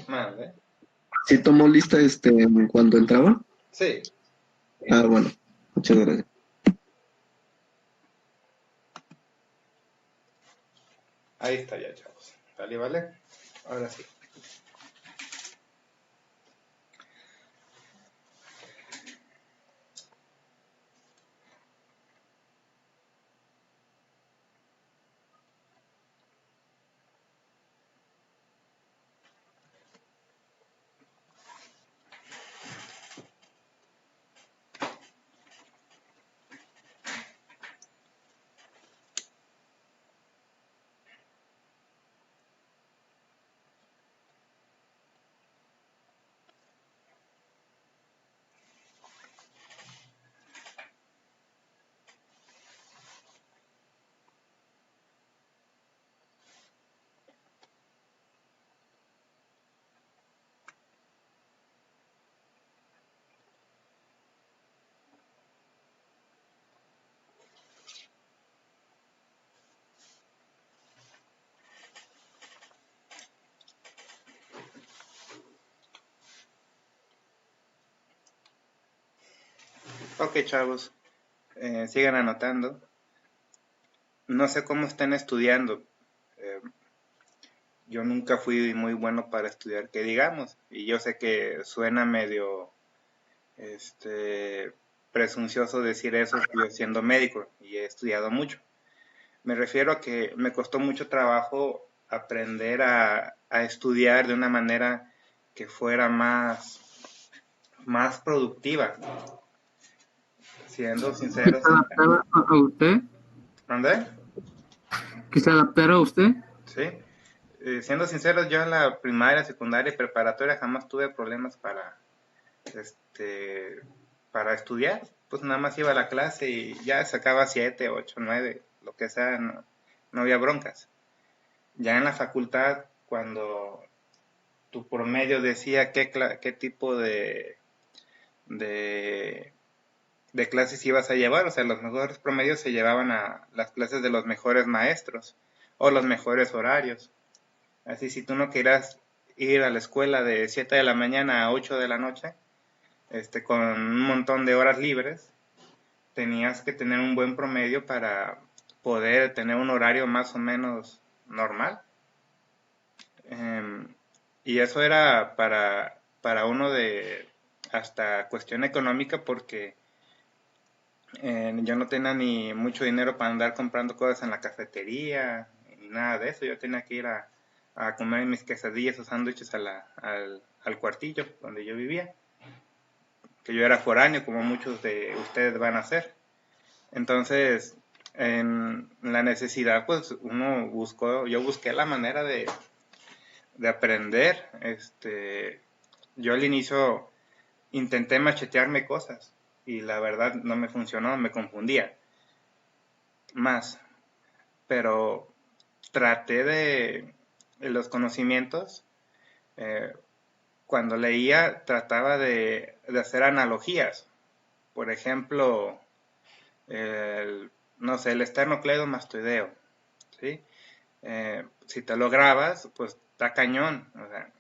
Mande. ¿Sí tomó lista cuando entraba? Sí, Ah, bueno, muchas gracias. ahí está ya, chavos. Vale, vale. Ahora sí. Ok, chavos. Sigan anotando. No sé cómo estén estudiando. Eh, yo nunca fui muy bueno para estudiar, que digamos. Y yo sé que suena medio este, presuncioso decir eso, yo siendo médico y he estudiado mucho. Me refiero a que me costó mucho trabajo aprender a estudiar de una manera que fuera más productiva, siendo ¿Que sinceros. se adaptara a usted? ¿Dónde? ¿Que se adaptara a usted? Sí. Siendo sinceros, yo en la primaria, secundaria y preparatoria jamás tuve problemas este, para estudiar. Pues nada más iba a la clase y ya sacaba 7, 8, 9, lo que sea, no, no había broncas. Ya en la facultad, cuando tu promedio decía qué tipo de, de clases ibas a llevar, o sea, los mejores promedios se llevaban a las clases de los mejores maestros o los mejores horarios. Así, si tú no quieras ir a la escuela de 7 de la mañana a 8 de la noche, con un montón de horas libres, tenías que tener un buen promedio para poder tener un horario más o menos normal. Y eso era para uno de hasta cuestión económica porque yo no tenía ni mucho dinero para andar comprando cosas en la cafetería ni nada de eso. Yo tenía que ir a comer mis quesadillas o sándwiches al cuartillo donde yo vivía, que yo era foráneo como muchos de ustedes van a ser. Entonces, en la necesidad, pues yo busqué la manera de aprender. Yo al inicio intenté machetearme cosas y la verdad no me funcionó, me confundía más, pero traté de los conocimientos, eh, cuando leía trataba de hacer analogías, por ejemplo, no sé, el esternocleidomastoideo, ¿sí? Si te lo grabas, pues está cañón, o sea,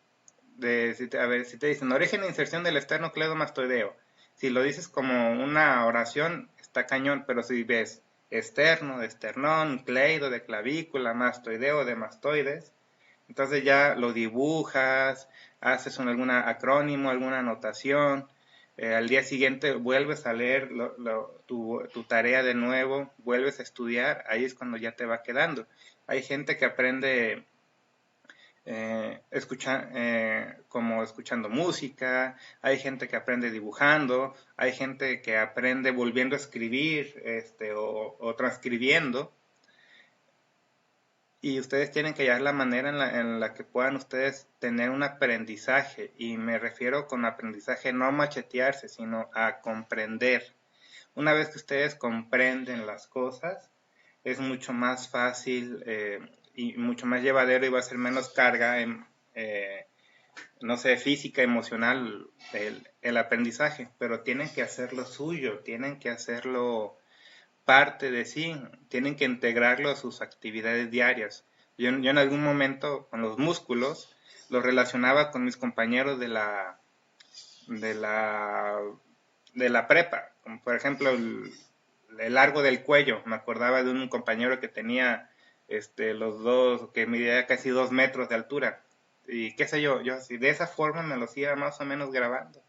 a ver, si te dicen origen e inserción del esternocleidomastoideo, si lo dices como una oración, está cañón, pero si ves externo, de esternón, cleido, de clavícula, mastoideo, de mastoides, entonces ya lo dibujas, haces algún acrónimo, alguna anotación, al día siguiente vuelves a leer tu tarea de nuevo, vuelves a estudiar, ahí es cuando ya te va quedando. Hay gente que aprende como escuchando música, hay gente que aprende dibujando, hay gente que aprende volviendo a escribir o transcribiendo, y ustedes tienen que hallar la manera en la que puedan ustedes tener un aprendizaje, y me refiero con aprendizaje no a machetearse, sino a comprender. Una vez que ustedes comprenden las cosas, es mucho más fácil y mucho más llevadero y va a ser menos carga no sé, física, emocional, el aprendizaje, pero tienen que hacerlo suyo, tienen que hacerlo parte de sí, tienen que integrarlo a sus actividades diarias. Yo en algún momento con los músculos lo relacionaba con mis compañeros de la prepa, como por ejemplo el largo del cuello. Me acordaba de un compañero que tenía los dos, que medía casi 2 metros de altura, y qué sé yo así, de esa forma me los iba más o menos grabando.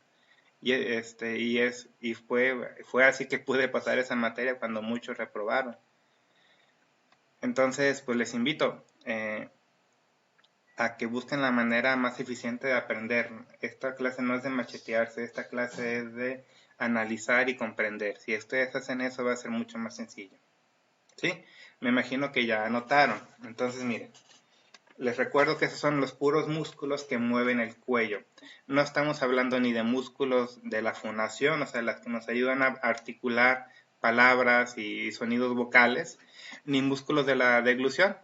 Y fue así que pude pasar esa materia cuando muchos reprobaron. Entonces, pues les invito a que busquen la manera más eficiente de aprender. Esta clase no es de machetearse, esta clase es de analizar y comprender. Si ustedes hacen eso, va a ser mucho más sencillo. ¿Sí? Me imagino que ya anotaron. Entonces, miren, les recuerdo que esos son los puros músculos que mueven el cuello. No estamos hablando ni de músculos de la fonación, o sea, las que nos ayudan a articular palabras y sonidos vocales, ni músculos de la deglución,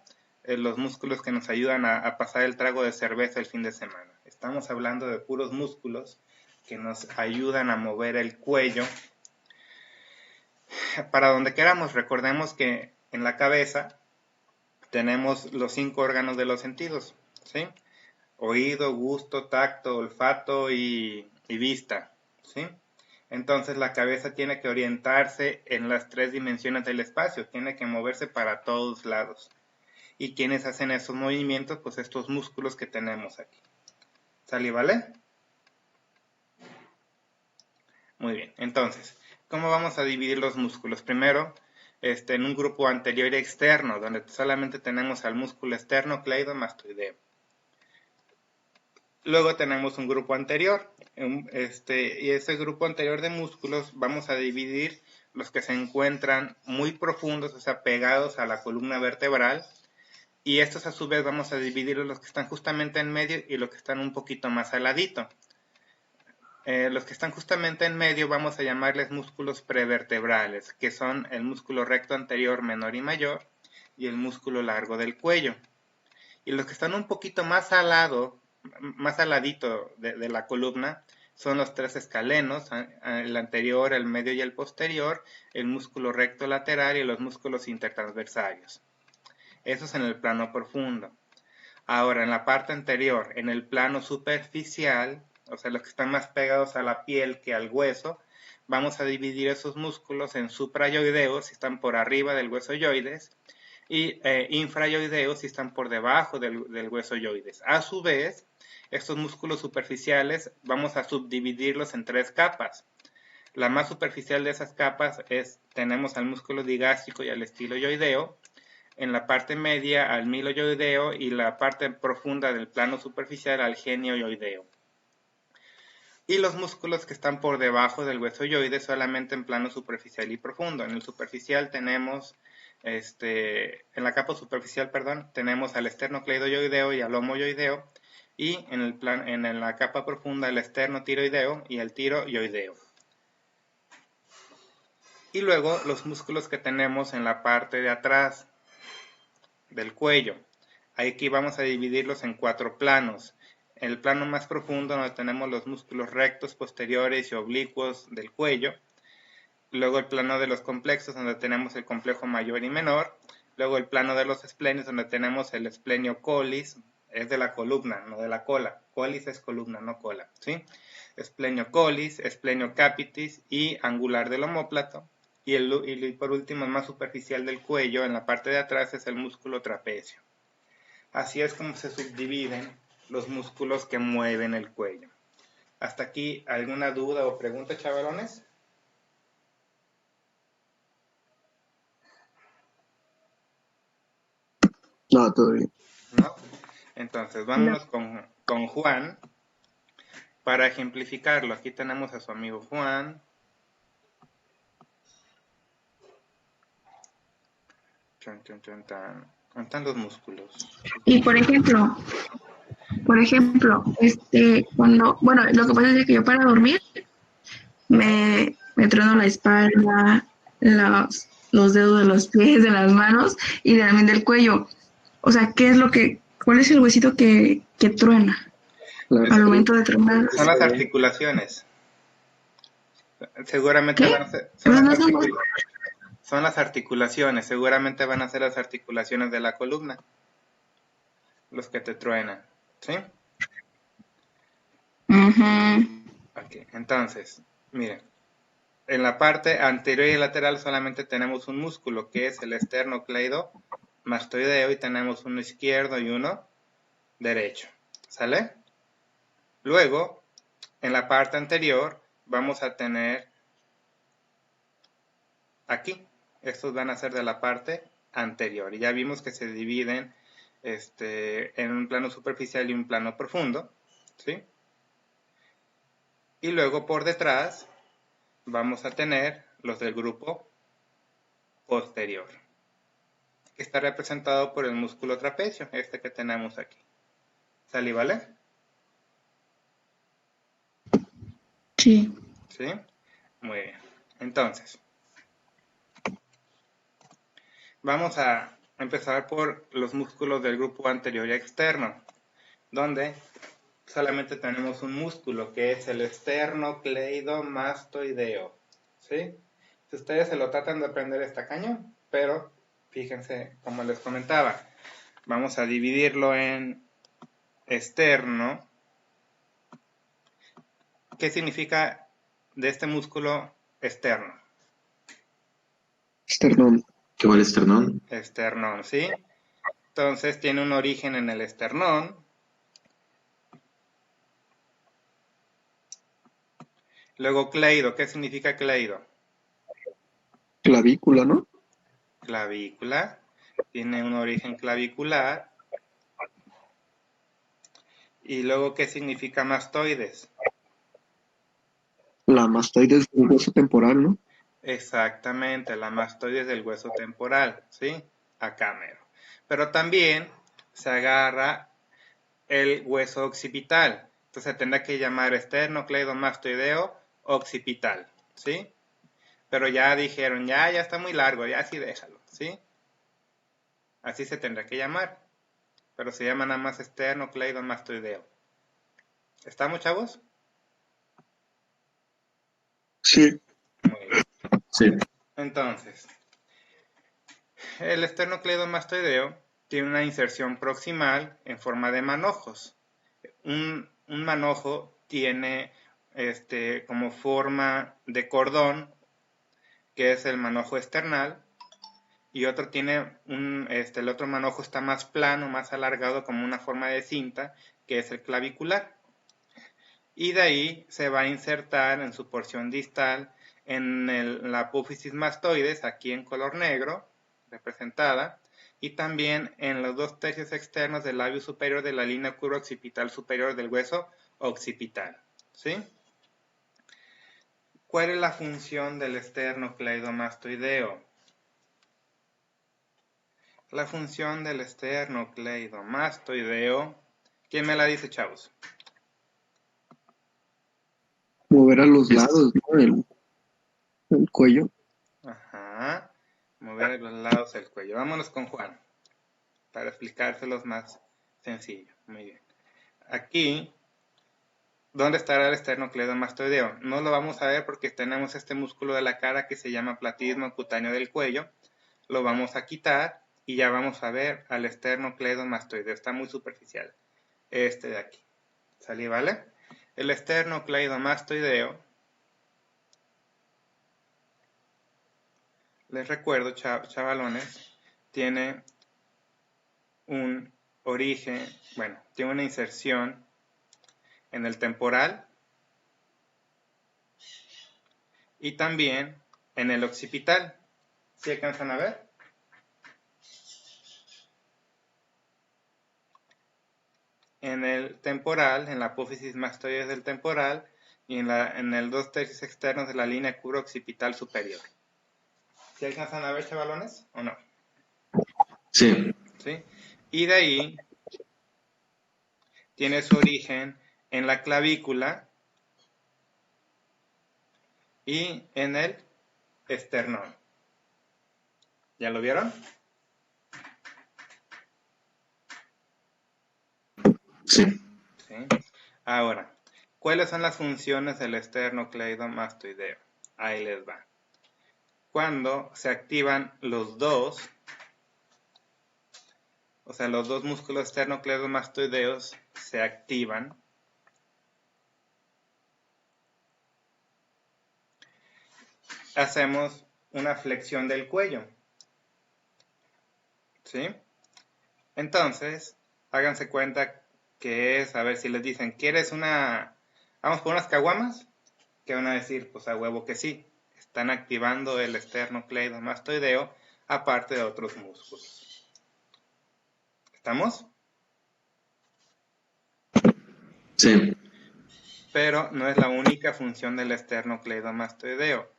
los músculos que nos ayudan a pasar el trago de cerveza el fin de semana. Estamos hablando de puros músculos que nos ayudan a mover el cuello para donde queramos. Recordemos que en la cabeza tenemos los 5 órganos de los sentidos, ¿sí? Oído, gusto, tacto, olfato y vista, ¿sí? Entonces la cabeza tiene que orientarse en las 3 dimensiones del espacio, tiene que moverse para todos lados. ¿Y quiénes hacen esos movimientos? Pues estos músculos que tenemos aquí. ¿Sale, vale? Muy bien, entonces, ¿cómo vamos a dividir los músculos? Primero, en un grupo anterior y externo, donde solamente tenemos al músculo externo cleidomastoideo. Luego tenemos un grupo anterior, y ese grupo anterior de músculos vamos a dividir los que se encuentran muy profundos, o sea, pegados a la columna vertebral, y estos a su vez vamos a dividir los que están justamente en medio y los que están un poquito más al ladito. Los que están justamente en medio vamos a llamarles músculos prevertebrales, que son el músculo recto anterior menor y mayor y el músculo largo del cuello. Y los que están un poquito más al lado, más al ladito de la columna, son los 3 escalenos, el anterior, el medio y el posterior, el músculo recto lateral y los músculos intertransversarios. Eso es en el plano profundo. Ahora, en la parte anterior, en el plano superficial, o sea, los que están más pegados a la piel que al hueso, vamos a dividir esos músculos en suprayoideos, si están por arriba del hueso yoides, y infrayoideos, si están por debajo del hueso yoides. A su vez, estos músculos superficiales vamos a subdividirlos en 3 capas. La más superficial de esas capas tenemos al músculo digástrico y al estiloyoideo, en la parte media al miloyoideo y la parte profunda del plano superficial al genioyoideo. Y los músculos que están por debajo del hueso yoide solamente en plano superficial y profundo. En el superficial tenemos, en la capa superficial, perdón, tenemos al esternocleidoyoideo y al homoyoideo, y en la capa profunda el esternotiroideo y el tiroyoideo. Y luego los músculos que tenemos en la parte de atrás del cuello. Aquí vamos a dividirlos en 4 planos. El plano más profundo, donde tenemos los músculos rectos, posteriores y oblicuos del cuello. Luego el plano de los complexos, donde tenemos el complejo mayor y menor. Luego el plano de los esplenios, donde tenemos el esplenio colis, es de la columna, no de la cola. Colis es columna, no cola, ¿sí? Esplenio colis, esplenio capitis y angular del omóplato. Y por último, el más superficial del cuello, en la parte de atrás, es el músculo trapecio. Así es como se subdividen los músculos que mueven el cuello. ¿Hasta aquí alguna duda o pregunta, chavalones? No, todo bien. ¿No? Entonces, vámonos con Juan para ejemplificarlo. Aquí tenemos a su amigo Juan. ¿Dónde están los músculos? Y por ejemplo, bueno, lo que pasa es que yo para dormir me trueno la espalda, los dedos de los pies, de las manos y también del cuello. O sea, cuál es el huesito que truena al momento de tronar? Son las articulaciones. Seguramente ¿Qué? van a ser, son las articulaciones, seguramente van a ser las articulaciones de la columna, los que te truenan, ¿sí? Ujú. Ok, entonces, miren, en la parte anterior y lateral solamente tenemos un músculo, que es el esternocleidomastoideo, y tenemos uno izquierdo y uno derecho, ¿sale? Luego, en la parte anterior, vamos a tener aquí, estos van a ser de la parte anterior, y ya vimos que se dividen en un plano superficial y un plano profundo, ¿sí? Y luego por detrás vamos a tener los del grupo posterior, que está representado por el músculo trapecio, este que tenemos aquí. ¿Sale, vale? Sí. ¿Sí? Muy bien. Entonces, vamos a empezar por los músculos del grupo anterior y externo, donde solamente tenemos un músculo, que es el esternocleidomastoideo, ¿sí? Si ustedes se lo tratan de aprender está cañón, pero fíjense, como les comentaba, vamos a dividirlo en externo. ¿Qué significa de este músculo externo? Esternón. ¿Qué va el esternón? Esternón, ¿sí? Entonces tiene un origen en el esternón. Luego cleido, ¿qué significa cleido? Clavícula, ¿no? Clavícula, tiene un origen clavicular. Y luego, ¿qué significa mastoides? La mastoides del hueso temporal, ¿no? Exactamente, la mastoides del hueso temporal, ¿sí? Acá mero. Pero también se agarra el hueso occipital. Entonces tendrá que llamar esternocleidomastoideo occipital, ¿sí? Pero ya dijeron, ya está muy largo, ya así déjalo, ¿sí? Así se tendrá que llamar. Pero se llama nada más esternocleidomastoideo. ¿Estamos, chavos? Sí. Muy bien. Sí. Entonces, el esternocleidomastoideo tiene una inserción proximal en forma de manojos. Un manojo tiene como forma de cordón, que es el manojo external, y otro tiene el otro manojo está más plano, más alargado, como una forma de cinta, que es el clavicular. Y de ahí se va a insertar en su porción distal en la apófisis mastoides, aquí en color negro, representada, y también en los 2/3 externos del labio superior de la línea curva occipital superior del hueso occipital, ¿sí? ¿Cuál es la función del esternocleidomastoideo? La función del esternocleidomastoideo, ¿quién me la dice, chavos? Mover a los Es- lados, ¿no? El cuello. Ajá, mover a los lados del cuello. Vámonos con Juan, para explicárselos más sencillo. Muy bien. Aquí, ¿dónde estará el esternocleidomastoideo? No lo vamos a ver porque tenemos este músculo de la cara que se llama platismo cutáneo del cuello. Lo vamos a quitar y ya vamos a ver al esternocleidomastoideo. Está muy superficial. Este de aquí. ¿Sale, vale? El esternocleidomastoideo, les recuerdo, chavalones, tiene un origen, bueno, tiene una inserción en el temporal y también en el occipital. ¿Sí alcanzan a ver? En el temporal, en la apófisis mastoides del temporal y en el 2/3 externos de la línea curva occipital superior. ¿Sí alcanzan a ver, chavalones, o no? Sí. ¿Sí? Y de ahí tiene su origen en la clavícula y en el esternón. ¿Ya lo vieron? Sí. ¿Sí? Ahora, ¿cuáles son las funciones del esternocleidomastoideo? Ahí les va. Cuando se activan los dos, o sea, los dos músculos esternocleidomastoideos se activan, hacemos una flexión del cuello. ¿Sí? Entonces, háganse cuenta que es, a ver si les dicen, ¿quieres vamos por unas caguamas? ¿Qué van a decir? Pues a huevo que sí. Están activando el esternocleidomastoideo aparte de otros músculos. ¿Estamos? Sí. Pero no es la única función del esternocleidomastoideo.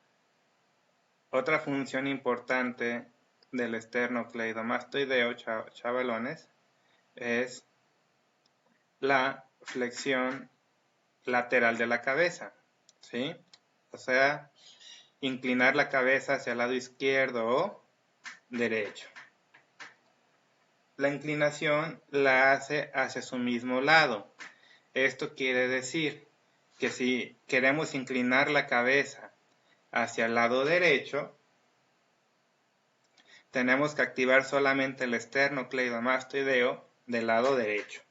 Otra función importante del esternocleidomastoideo, chavalones, es la flexión lateral de la cabeza, ¿sí? O sea, inclinar la cabeza hacia el lado izquierdo o derecho. La inclinación la hace hacia su mismo lado. Esto quiere decir que si queremos inclinar la cabeza hacia el lado derecho, tenemos que activar solamente el esternocleidomastoideo del lado derecho.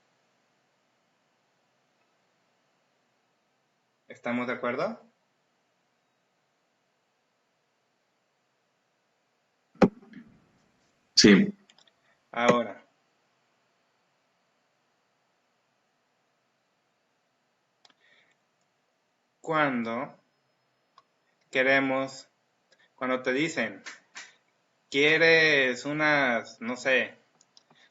¿Estamos de acuerdo? Sí. Ahora, cuando te dicen, ¿quieres unas, no sé,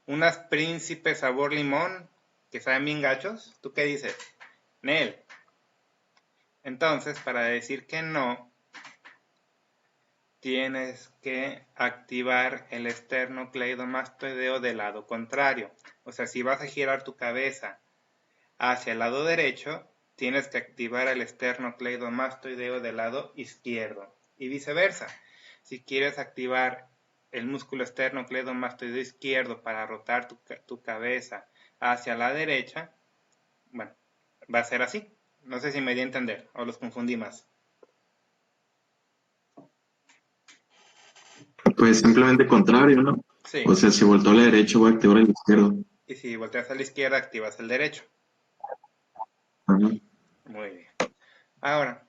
unas príncipes sabor limón que saben bien gachos? ¿Tú qué dices? Nel. Entonces, para decir que no, tienes que activar el esternocleidomastoideo del lado contrario. O sea, si vas a girar tu cabeza hacia el lado derecho, tienes que activar el esternocleidomastoideo del lado izquierdo. Y viceversa. Si quieres activar el músculo esternocleidomastoideo izquierdo para rotar tu cabeza hacia la derecha, bueno, va a ser así. No sé si me di a entender o los confundí más. Pues simplemente contrario, ¿no? Sí. O sea, si volteo a la derecha, voy a activar el izquierdo. Y si volteas a la izquierda, activas el derecho. Ajá. Muy bien. Ahora,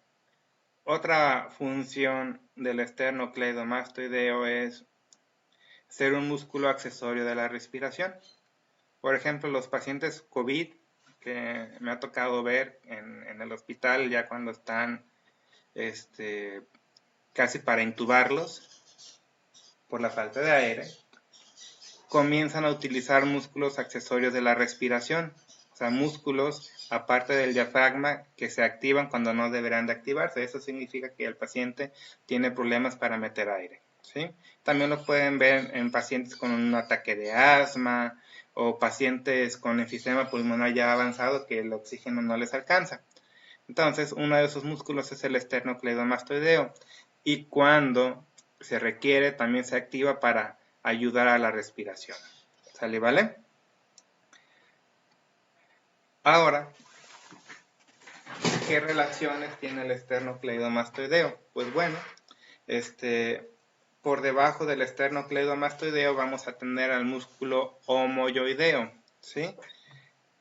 otra función del esternocleidomastoideo es ser un músculo accesorio de la respiración. Por ejemplo, los pacientes COVID que me ha tocado ver en el hospital ya cuando están casi para intubarlos por la falta de aire, comienzan a utilizar músculos accesorios de la respiración, o sea, músculos aparte del diafragma que se activan cuando no deberán de activarse. Eso significa que el paciente tiene problemas para meter aire, ¿sí? También lo pueden ver en pacientes con un ataque de asma o pacientes con enfisema pulmonar ya avanzado que el oxígeno no les alcanza. Entonces, uno de esos músculos es el esternocleidomastoideo y cuando se requiere también se activa para ayudar a la respiración. ¿Sale, vale? Ahora, ¿qué relaciones tiene el esternocleidomastoideo? Pues bueno, por debajo del esternocleidomastoideo vamos a tener al músculo homoyoideo, ¿sí?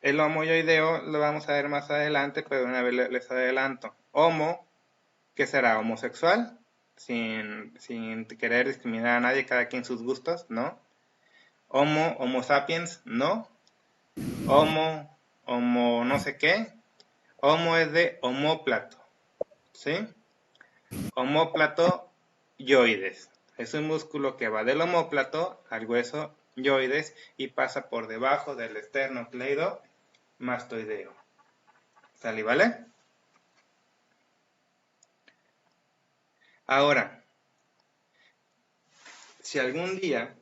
El homoyoideo lo vamos a ver más adelante, pero una vez les adelanto. Homo, ¿qué será? ¿Homosexual? Sin querer discriminar a nadie, cada quien sus gustos, ¿no? Homo sapiens, ¿no? Homo no sé qué. Homo es de homóplato, ¿sí? Homóplato yoides. Es un músculo que va del homóplato al hueso yoides y pasa por debajo del esternocleidomastoideo. ¿Sale, vale? Ahora, si algún día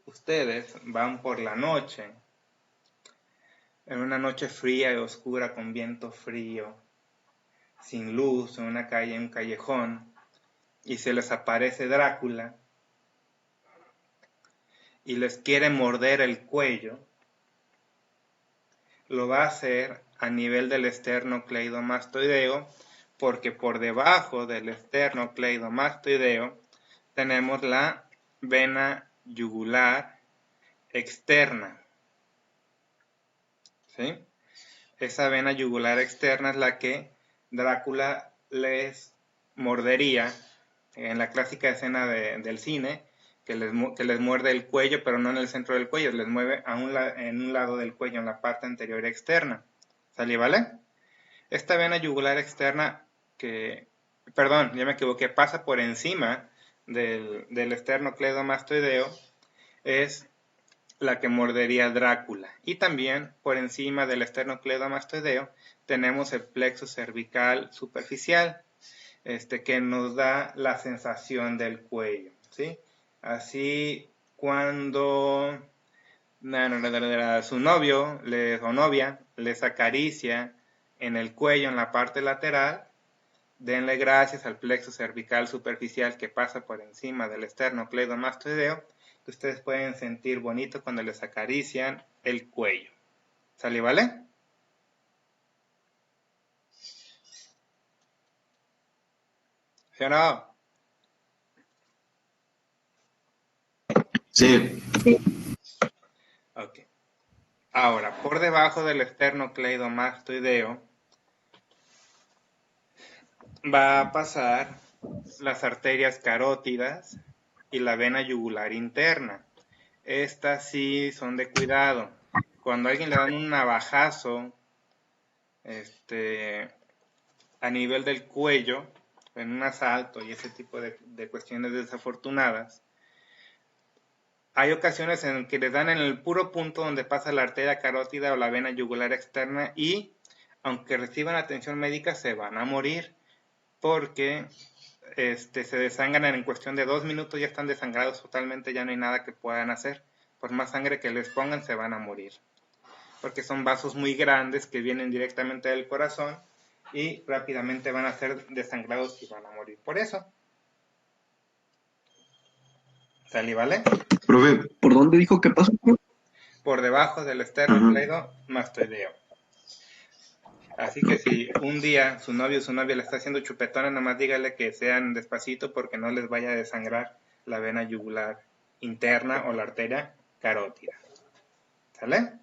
ustedes van por la noche, en una noche fría y oscura con viento frío, sin luz, en una calle, en un callejón, y se les aparece Drácula y les quiere morder el cuello, lo va a hacer a nivel del esternocleidomastoideo, porque por debajo del esternocleidomastoideo tenemos la vena yugular externa, ¿sí? Esa vena yugular externa es la que Drácula les mordería, en la clásica escena del cine, que les muerde el cuello, pero no en el centro del cuello, les mueve en un lado del cuello, en la parte anterior externa. ¿Sale, vale? Esta vena yugular externa perdón, ya me equivoqué, pasa por encima del esternocleidomastoideo, es la que mordería Drácula. Y también por encima del esternocleidomastoideo tenemos el plexo cervical superficial, que nos da la sensación del cuello, ¿sí? Así cuando su novio o novia les acaricia en el cuello, en la parte lateral, denle gracias al plexo cervical superficial que pasa por encima del esternocleidomastoideo, que ustedes pueden sentir bonito cuando les acarician el cuello. ¿Sale, vale? ¿Sí o no? Sí. Ok. Ahora, por debajo del esternocleidomastoideo va a pasar las arterias carótidas y la vena yugular interna. Estas sí son de cuidado. Cuando a alguien le dan un navajazo a nivel del cuello, en un asalto y ese tipo de cuestiones desafortunadas, hay ocasiones en que le dan en el puro punto donde pasa la arteria carótida o la vena yugular externa y, aunque reciban atención médica, se van a morir porque se desangran en cuestión de 2 minutos, ya están desangrados totalmente, ya no hay nada que puedan hacer. Por más sangre que les pongan, se van a morir. Porque son vasos muy grandes que vienen directamente del corazón y rápidamente van a ser desangrados y van a morir por eso. ¿Sale, vale? Profe, ¿Por dónde dijo que pasó? Por debajo del esternocleidomastoideo. Así que si un día su novio o su novia le está haciendo chupetones, nomás dígale que sean despacito porque no les vaya a desangrar la vena yugular interna o la arteria carótida. ¿Sale?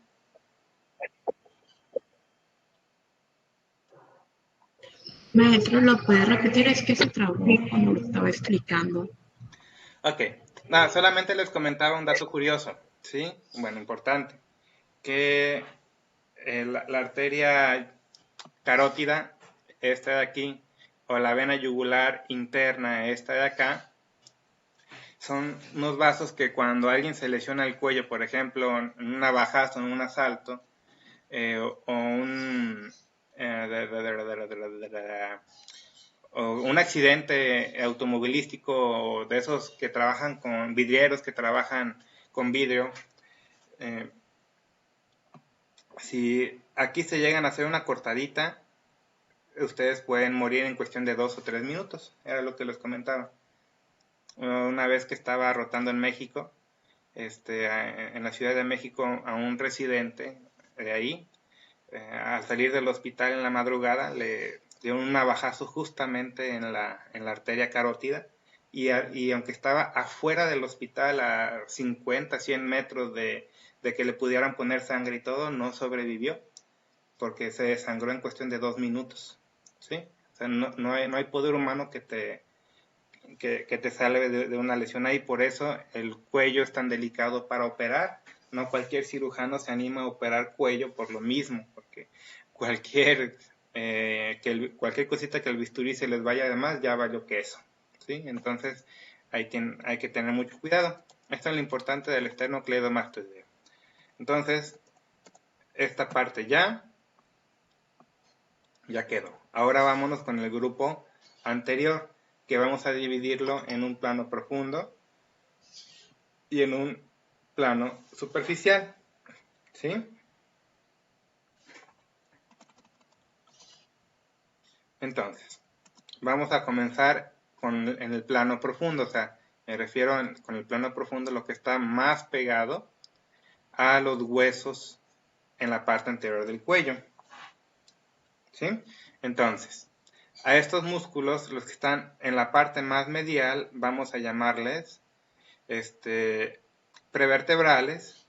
Maestro, ¿lo puede repetir? Es que se trabó cuando lo estaba explicando. Ok. Nada, solamente les comentaba un dato curioso, ¿sí? Bueno, importante. Que la arteria carótida, esta de aquí, o la vena yugular interna, esta de acá, son unos vasos que cuando alguien se lesiona el cuello, por ejemplo, en un navajazo, en un asalto, o un accidente automovilístico de esos que trabajan con vidrieros, que trabajan con vidrio, si aquí se llegan a hacer una cortadita, ustedes pueden morir en cuestión de 2 o 3 minutos, era lo que les comentaba. Una vez que estaba rotando en México, en la Ciudad de México, a un residente de ahí, al salir del hospital en la madrugada, le dio un navajazo justamente en la arteria carótida, y aunque estaba afuera del hospital a 50, 100 metros de que le pudieran poner sangre y todo, no sobrevivió, porque se desangró en cuestión de 2 minutos, ¿sí? O sea, no hay poder humano que te salve de una lesión ahí, por eso el cuello es tan delicado para operar. No cualquier cirujano se anima a operar cuello por lo mismo, porque cualquier cosita que el bisturí se les vaya de más, ya valió queso, ¿sí? Entonces hay que tener mucho cuidado. Esto es lo importante del esternocleidomastoideo. Entonces, esta parte ya quedó. Ahora vámonos con el grupo anterior, que vamos a dividirlo en un plano profundo y en un plano superficial, ¿sí? Entonces, vamos a comenzar en el plano profundo, o sea, me refiero con el plano profundo lo que está más pegado a los huesos en la parte anterior del cuello, ¿sí? Entonces, a estos músculos, los que están en la parte más medial, vamos a llamarles prevertebrales,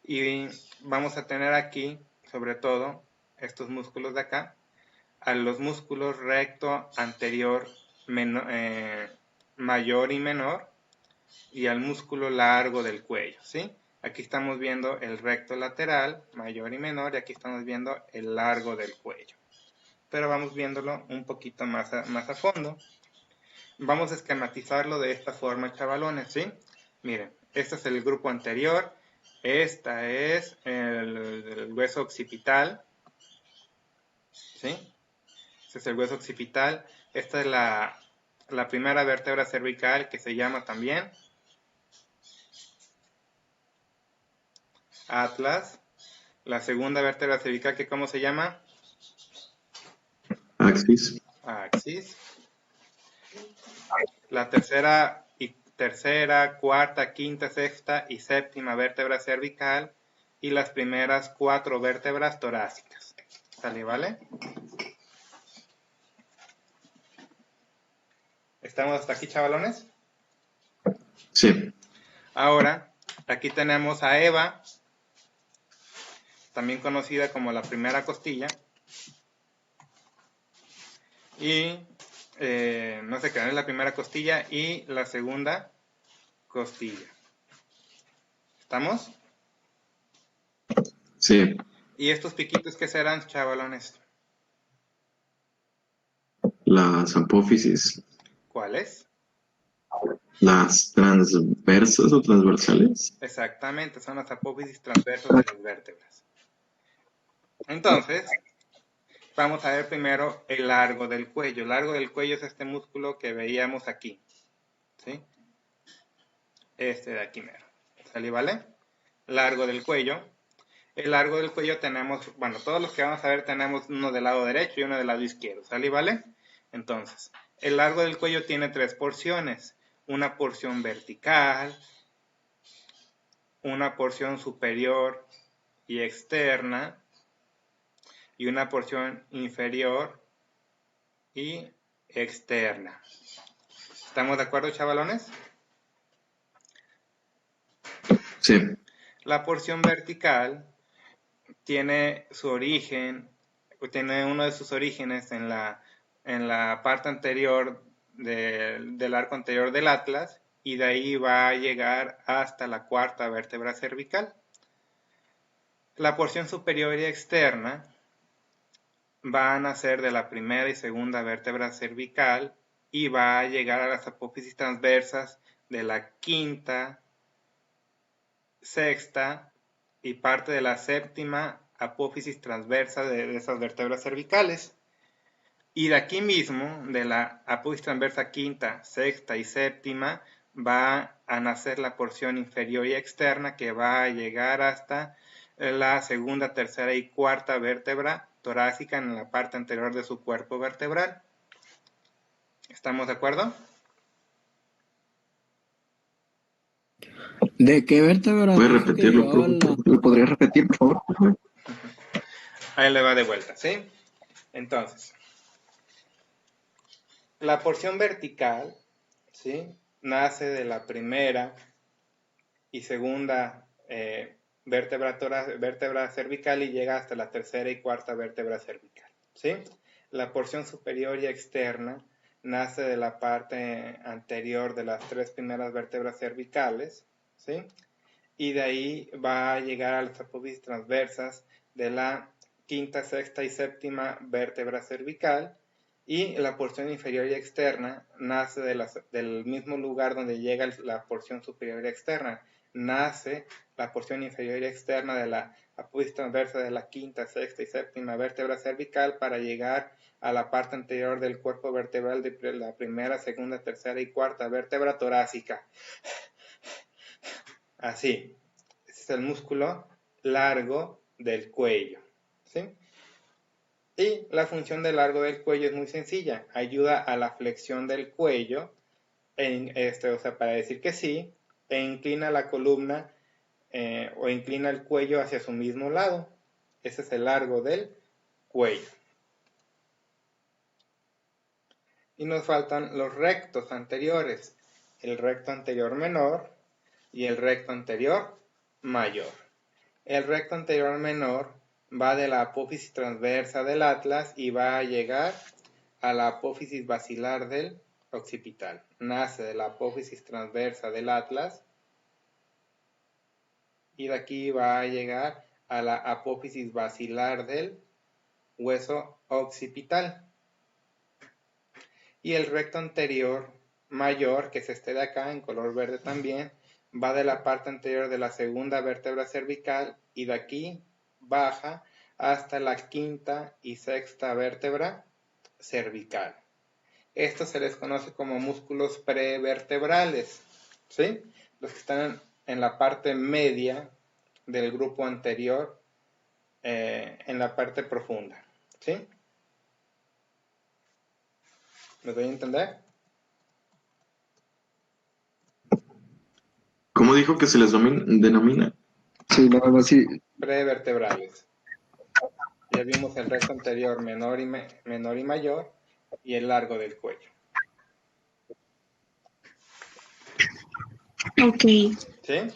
y vamos a tener aquí, sobre todo, estos músculos de acá, a los músculos recto anterior mayor y menor, y al músculo largo del cuello, ¿sí? Aquí estamos viendo el recto lateral, mayor y menor, y aquí estamos viendo el largo del cuello. Pero vamos viéndolo un poquito más a fondo. Vamos a esquematizarlo de esta forma, chavalones, ¿sí? Miren, este es el grupo anterior, esta es el hueso occipital, ¿sí? Este es el hueso occipital, esta es la primera vértebra cervical que se llama también atlas, la segunda vértebra cervical que ¿cómo se llama? Axis. Axis. La tercera, cuarta, quinta, sexta y séptima vértebra cervical y las primeras 4 vértebras torácicas. ¿Sale, vale? ¿Estamos hasta aquí, chavalones? Sí. Ahora, aquí tenemos a Eva, también conocida como la primera costilla. Y no sé qué es la primera costilla y la segunda costilla. ¿Estamos? Sí. ¿Y estos piquitos qué serán, chavalones? Las apófisis. ¿Cuáles? Las transversas o transversales. Exactamente, son las apófisis transversas de las vértebras. Entonces, vamos a ver primero el largo del cuello. El largo del cuello es este músculo que veíamos aquí. ¿Sí? Este de aquí mero. ¿Sale, vale? Largo del cuello. El largo del cuello tenemos, bueno, todos los que vamos a ver tenemos uno del lado derecho y uno del lado izquierdo. ¿Sale, vale? Entonces, el largo del cuello tiene 3 porciones. Una porción vertical, una porción superior y externa y una porción inferior y externa. ¿Estamos de acuerdo, chavalones? Sí. La porción vertical tiene su origen, tiene uno de sus orígenes en la parte anterior del arco anterior del atlas y de ahí va a llegar hasta la cuarta vértebra cervical. La porción superior y externa va a nacer de la primera y segunda vértebra cervical y va a llegar a las apófisis transversas de la quinta, sexta y parte de la séptima apófisis transversa de esas vértebras cervicales. Y de aquí mismo, de la apófisis transversa quinta, sexta y séptima, va a nacer la porción inferior y externa que va a llegar hasta la segunda, tercera y cuarta vértebra torácica en la parte anterior de su cuerpo vertebral. ¿Estamos de acuerdo? ¿De qué vértebra ¿Puede dijo que repetirlo, llevaba profe? la... ¿Lo podría repetir, por favor? Ahí le va de vuelta, ¿sí? Entonces, la porción vertical, ¿sí? Nace de la primera y segunda vértebra cervical y llega hasta la tercera y cuarta vértebra cervical, ¿sí? La porción superior y externa nace de la parte anterior de las 3 primeras vértebras cervicales, ¿sí? Y de ahí va a llegar a las apófisis transversas de la quinta, sexta y séptima vértebra cervical, y la porción inferior y externa nace del mismo lugar donde llega la porción superior y externa. Nace la porción inferior y externa de la apófisis transversa de la quinta, sexta y séptima vértebra cervical para llegar a la parte anterior del cuerpo vertebral de la primera, segunda, tercera y cuarta vértebra torácica. Así. Este es el músculo largo del cuello, ¿sí? Y la función del largo del cuello es muy sencilla. Ayuda a la flexión del cuello, o sea, para decir que sí, e inclina la columna o inclina el cuello hacia su mismo lado. Ese es el largo del cuello. Y nos faltan los rectos anteriores. El recto anterior menor y el recto anterior mayor. El recto anterior menor va de la apófisis transversa del atlas y va a llegar a la apófisis basilar del occipital. Nace de la apófisis transversa del atlas y de aquí va a llegar a la apófisis basilar del hueso occipital. Y el recto anterior mayor, que es este de acá, en color verde también, va de la parte anterior de la segunda vértebra cervical y de aquí baja hasta la quinta y sexta vértebra cervical. Estos se les conoce como músculos prevertebrales, ¿sí? Los que están en la parte media del grupo anterior, en la parte profunda, ¿sí? ¿Me doy a entender? ¿Cómo dijo que se les denomina? Sí, nada más sí. Prevertebrales. Ya vimos el recto anterior menor y mayor y el largo del cuello. Ok. ¿Sí?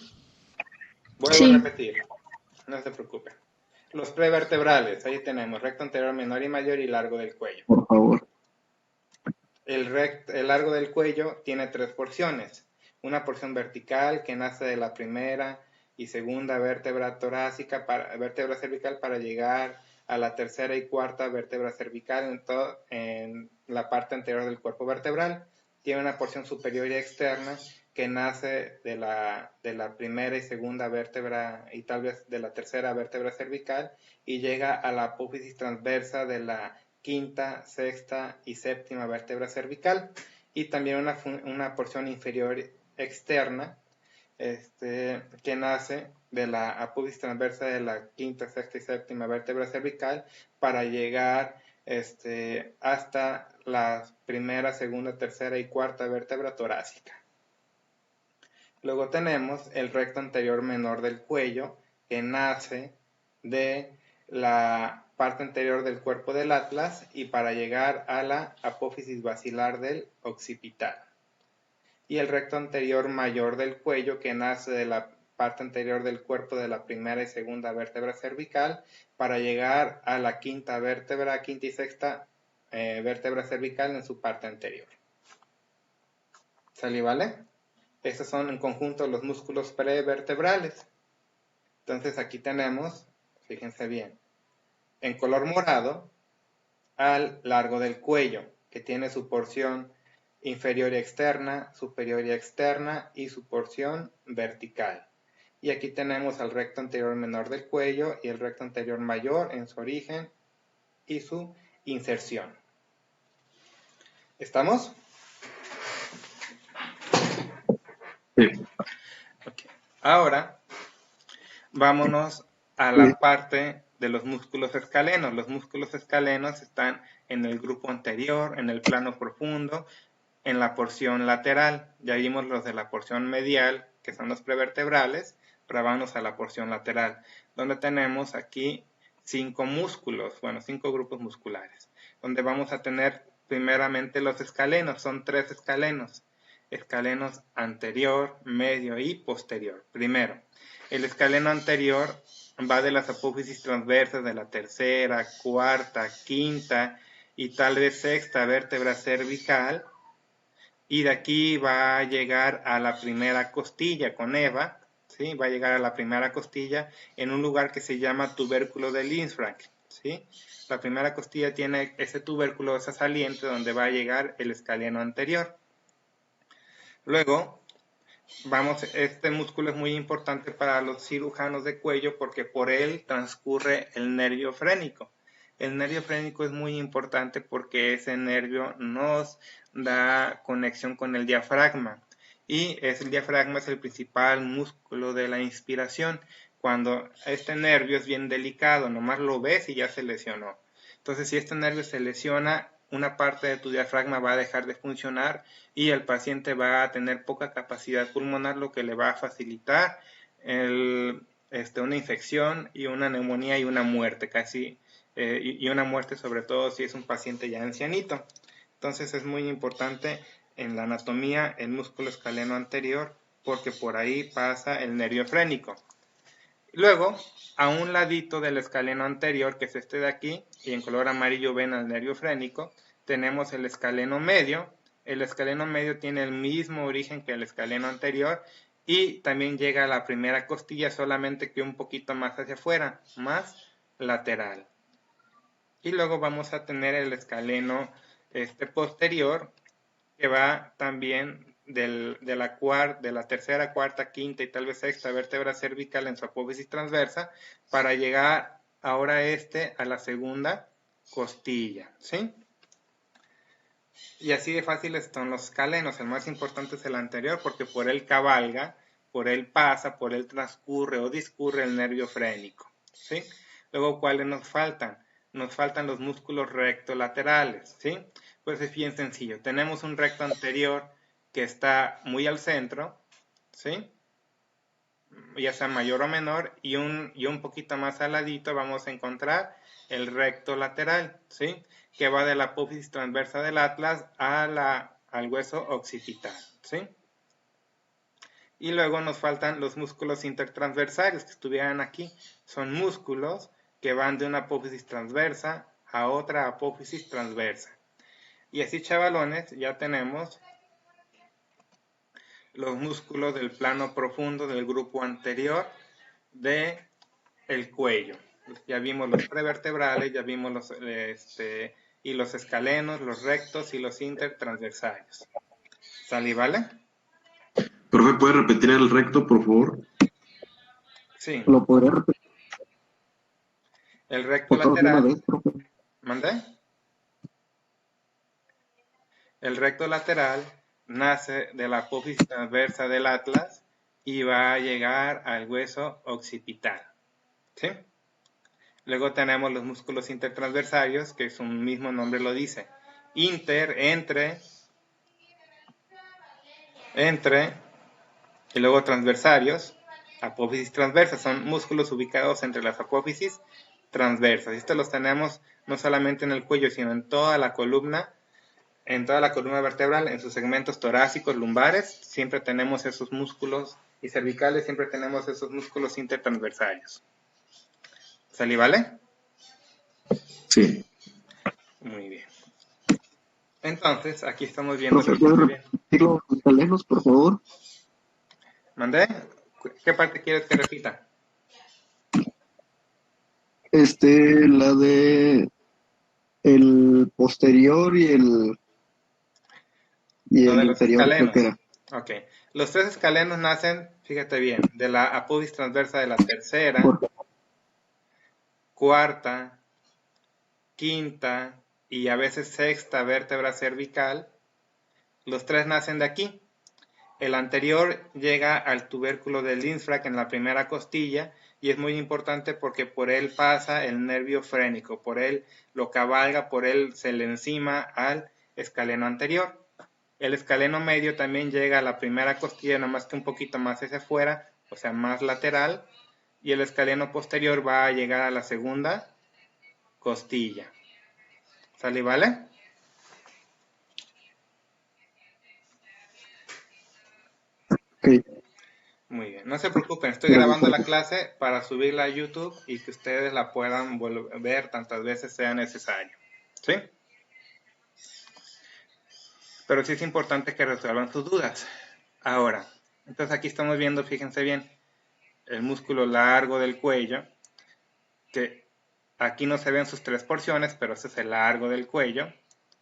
Vuelvo a repetir, no se preocupe. Los prevertebrales, ahí tenemos recto anterior menor y mayor y largo del cuello. Por favor. El largo del cuello tiene 3 porciones. Una porción vertical que nace de la primera y segunda vértebra torácica, vértebra cervical, para llegar a la tercera y cuarta vértebra cervical en la parte anterior del cuerpo vertebral. Tiene una porción superior y externa que nace de la primera y segunda vértebra y tal vez de la tercera vértebra cervical y llega a la apófisis transversa de la quinta, sexta y séptima vértebra cervical, y también una porción inferior externa que nace de la apófisis transversa de la quinta, sexta y séptima vértebra cervical para llegar hasta la primera, segunda, tercera y cuarta vértebra torácica. Luego tenemos el recto anterior menor del cuello, que nace de la parte anterior del cuerpo del atlas y para llegar a la apófisis basilar del occipital. Y el recto anterior mayor del cuello, que nace de la parte anterior del cuerpo de la primera y segunda vértebra cervical para llegar a la quinta y sexta vértebra cervical en su parte anterior. ¿Sale, vale? Estos son en conjunto los músculos prevertebrales. Entonces aquí tenemos, fíjense bien, en color morado, al largo del cuello, que tiene su porción inferior y externa, superior y externa y su porción vertical. Y aquí tenemos al recto anterior menor del cuello y el recto anterior mayor en su origen y su inserción. ¿Estamos? Sí. Okay. Ahora, vámonos a la parte de los músculos escalenos. Los músculos escalenos están en el grupo anterior, en el plano profundo, en la porción lateral. Ya vimos los de la porción medial, que son los prevertebrales, pero vamos a la porción lateral, donde tenemos aquí 5 músculos, bueno, 5 grupos musculares, donde vamos a tener primeramente los escalenos. Son 3 escalenos. Escalenos anterior, medio y posterior. Primero, el escaleno anterior va de las apófisis transversas de la tercera, cuarta, quinta y tal vez sexta vértebra cervical, y de aquí va a llegar a la primera costilla con Eva, ¿sí? Va a llegar a la primera costilla en un lugar que se llama tubérculo de Lindsfrank, ¿sí? La primera costilla tiene ese tubérculo, esa saliente donde va a llegar el escaleno anterior. Luego, este músculo es muy importante para los cirujanos de cuello porque por él transcurre el nervio frénico. El nervio frénico es muy importante porque ese nervio nos da conexión con el diafragma. Y el diafragma es el principal músculo de la inspiración. Cuando este nervio es bien delicado, nomás lo ves y ya se lesionó. Entonces, si este nervio se lesiona, una parte de tu diafragma va a dejar de funcionar y el paciente va a tener poca capacidad pulmonar, lo que le va a facilitar una infección y una neumonía y una muerte casi, y una muerte sobre todo si es un paciente ya ancianito. Entonces es muy importante en la anatomía el músculo escaleno anterior porque por ahí pasa el nervio frénico. Luego, a un ladito del escaleno anterior, que es este de aquí, y en color amarillo ven al nervio frénico, tenemos el escaleno medio, el escaleno medio tiene el mismo origen que el escaleno anterior y también llega a la primera costilla, solamente que un poquito más hacia afuera, más lateral. Y luego vamos a tener el escaleno posterior, que va también de la tercera, cuarta, quinta y tal vez sexta vértebra cervical en su apófisis transversa, para llegar ahora a la segunda costilla, ¿sí? Y así de fáciles son los escalenos. El más importante es el anterior, porque por él cabalga, por él pasa, por él transcurre o discurre el nervio frénico, ¿sí? Luego, ¿cuáles nos faltan? Nos faltan los músculos rectolaterales, ¿sí? Pues es bien sencillo. Tenemos un recto anterior que está muy al centro, ¿sí? Ya sea mayor o menor, y un poquito más al ladito vamos a encontrar el recto lateral, ¿sí? Que va de la apófisis transversa del atlas al hueso occipital, ¿sí? Y luego nos faltan los músculos intertransversales que estuvieran aquí. Son músculos que van de una apófisis transversa a otra apófisis transversa. Y así, chavalones, ya tenemos los músculos del plano profundo del grupo anterior de el cuello. Ya vimos los prevertebrales, ya vimos y los escalenos, los rectos y los intertransversales. ¿Sale, vale? Profe, ¿puede repetir el recto, por favor? Sí. ¿Lo podría repetir El recto por favor, de una lateral. vez, profe? ¿Mandé? El recto lateral nace de la apófisis transversa del atlas y va a llegar al hueso occipital, ¿sí? Luego tenemos los músculos intertransversarios, que su mismo nombre lo dice. Entre, y luego transversarios, apófisis transversa, son músculos ubicados entre las apófisis transversas. Estos los tenemos no solamente en el cuello, sino en toda la columna vertebral, en sus segmentos torácicos, lumbares, siempre tenemos esos músculos, y cervicales siempre tenemos esos músculos intertransversarios. ¿Salí, vale? Sí. Muy bien. Entonces, aquí estamos viendo... Profe, ¿puede repetir los escalenos, por favor? ¿Mandé? ¿Qué parte quieres que repita? La de el posterior y el Lo de los inferior, creo que escalenos. era. Ok. Los tres escalenos nacen, fíjate bien, de la apófisis transversa de la tercera, Por- cuarta, quinta y a veces sexta vértebra cervical. Los tres nacen de aquí. El anterior llega al tubérculo del Linfrac en la primera costilla y es muy importante porque por él pasa el nervio frénico, por él lo cabalga, por él se le encima al escaleno anterior. El escaleno medio también llega a la primera costilla, nada más que un poquito más hacia afuera, o sea, más lateral, y el escaleno posterior va a llegar a la segunda costilla. ¿Sale, vale? Ok, Muy bien, no se preocupen, estoy gracias, grabando la profe. clase para subirla a YouTube y que ustedes la puedan ver tantas veces sea necesario. ¿Sí? Pero sí es importante que resuelvan sus dudas. Ahora, entonces aquí estamos viendo, fíjense bien, el músculo largo del cuello, que aquí no se ven sus tres porciones, pero ese es el largo del cuello.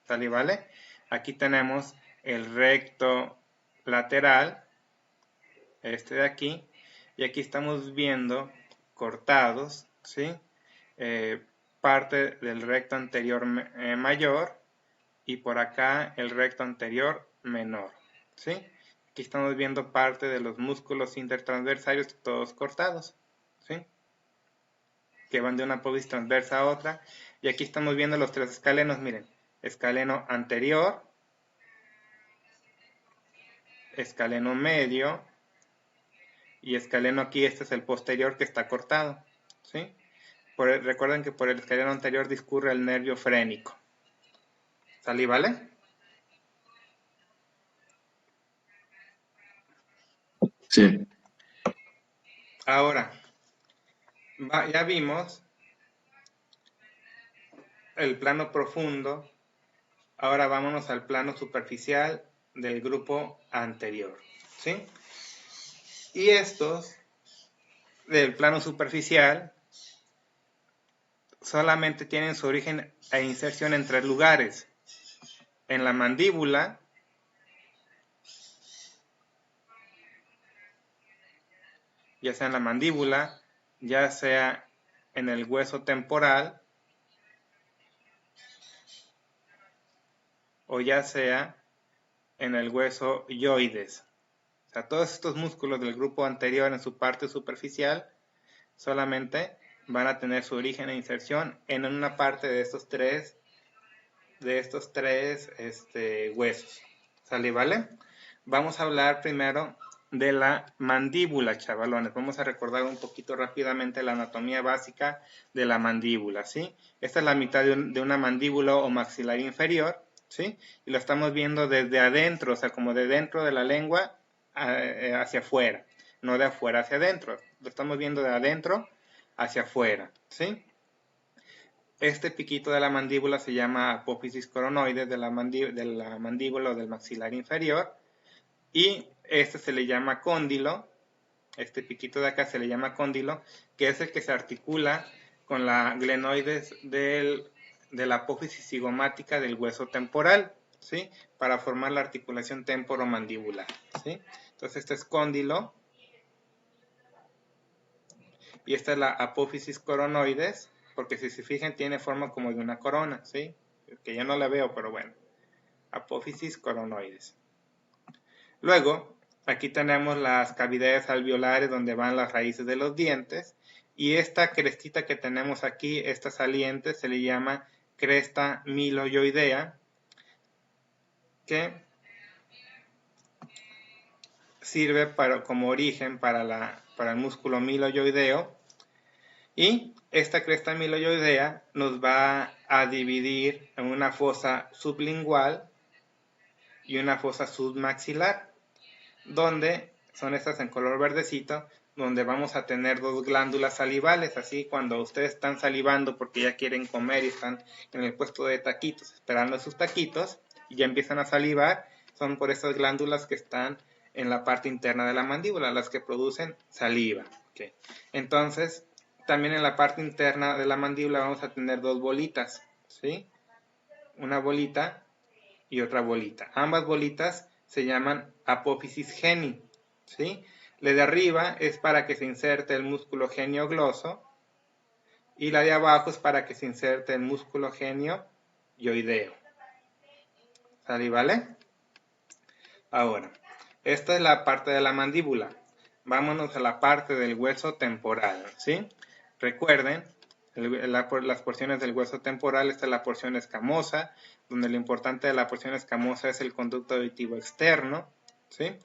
¿Sale, vale? Aquí tenemos el recto lateral, este de aquí, y aquí estamos viendo cortados, ¿sí? Parte del recto anterior mayor y por acá el recto anterior menor, ¿sí? Aquí estamos viendo parte de los músculos intertransversarios todos cortados, ¿sí? Que van de una apófisis transversa a otra, y aquí estamos viendo los tres escalenos, miren, escaleno anterior, escaleno medio, y escaleno aquí, este es el posterior que está cortado, ¿sí? Recuerden que por el escaleno anterior discurre el nervio frénico. ¿Salí, vale? Sí. Ahora, ya vimos el plano profundo Ahora vámonos al plano superficial del grupo anterior, ¿sí? Y estos del plano superficial solamente tienen su origen e inserción en 3 lugares: en la mandíbula, ya sea en la mandíbula, ya sea en el hueso temporal, o ya sea en el hueso yoides. O sea, todos estos músculos del grupo anterior en su parte superficial solamente van a tener su origen e inserción en una parte de estos tres huesos. ¿Sale, vale? Vamos a hablar primero de la mandíbula, chavalones. Vamos a recordar un poquito rápidamente la anatomía básica de la mandíbula, ¿sí? Esta es la mitad de una mandíbula o maxilar inferior, ¿sí? Y lo estamos viendo desde adentro, o sea, como de dentro de la lengua hacia afuera, no de afuera hacia adentro. Lo estamos viendo de adentro hacia afuera, ¿sí? Este piquito de la mandíbula se llama apófisis coronoides de la mandíbula o del maxilar inferior, y este se le llama cóndilo. Este piquito de acá se le llama cóndilo, que es el que se articula con la glenoides de la apófisis cigomática del hueso temporal, ¿sí? Para formar la articulación temporomandibular, ¿sí? Entonces este es cóndilo, y esta es la apófisis coronoides, porque si se fijan tiene forma como de una corona, ¿sí? Que yo no la veo, pero bueno. Apófisis coronoides. Luego, aquí tenemos las cavidades alveolares donde van las raíces de los dientes, y esta crestita que tenemos aquí, esta saliente, se le llama cresta miloioidea, que sirve como origen para el músculo miloioideo. Y esta cresta miloioidea nos va a dividir en una fosa sublingual y una fosa submaxilar, donde son estas en color verdecito, donde vamos a tener 2 glándulas salivales. Así, cuando ustedes están salivando porque ya quieren comer y están en el puesto de taquitos esperando sus taquitos y ya empiezan a salivar, son por esas glándulas que están en la parte interna de la mandíbula las que producen saliva. Okay. Entonces, también en la parte interna de la mandíbula vamos a tener 2 bolitas, ¿sí? Una bolita y otra bolita. Ambas bolitas se llaman apófisis geni, ¿sí? La de arriba es para que se inserte el músculo genio-gloso, y la de abajo es para que se inserte el músculo genio-yoideo. ¿Sale, vale? Ahora, esta es la parte de la mandíbula. Vámonos a la parte del hueso temporal, ¿sí? Recuerden, las porciones del hueso temporal, esta es la porción escamosa, donde lo importante de la porción escamosa es el conducto auditivo externo, ¿sí?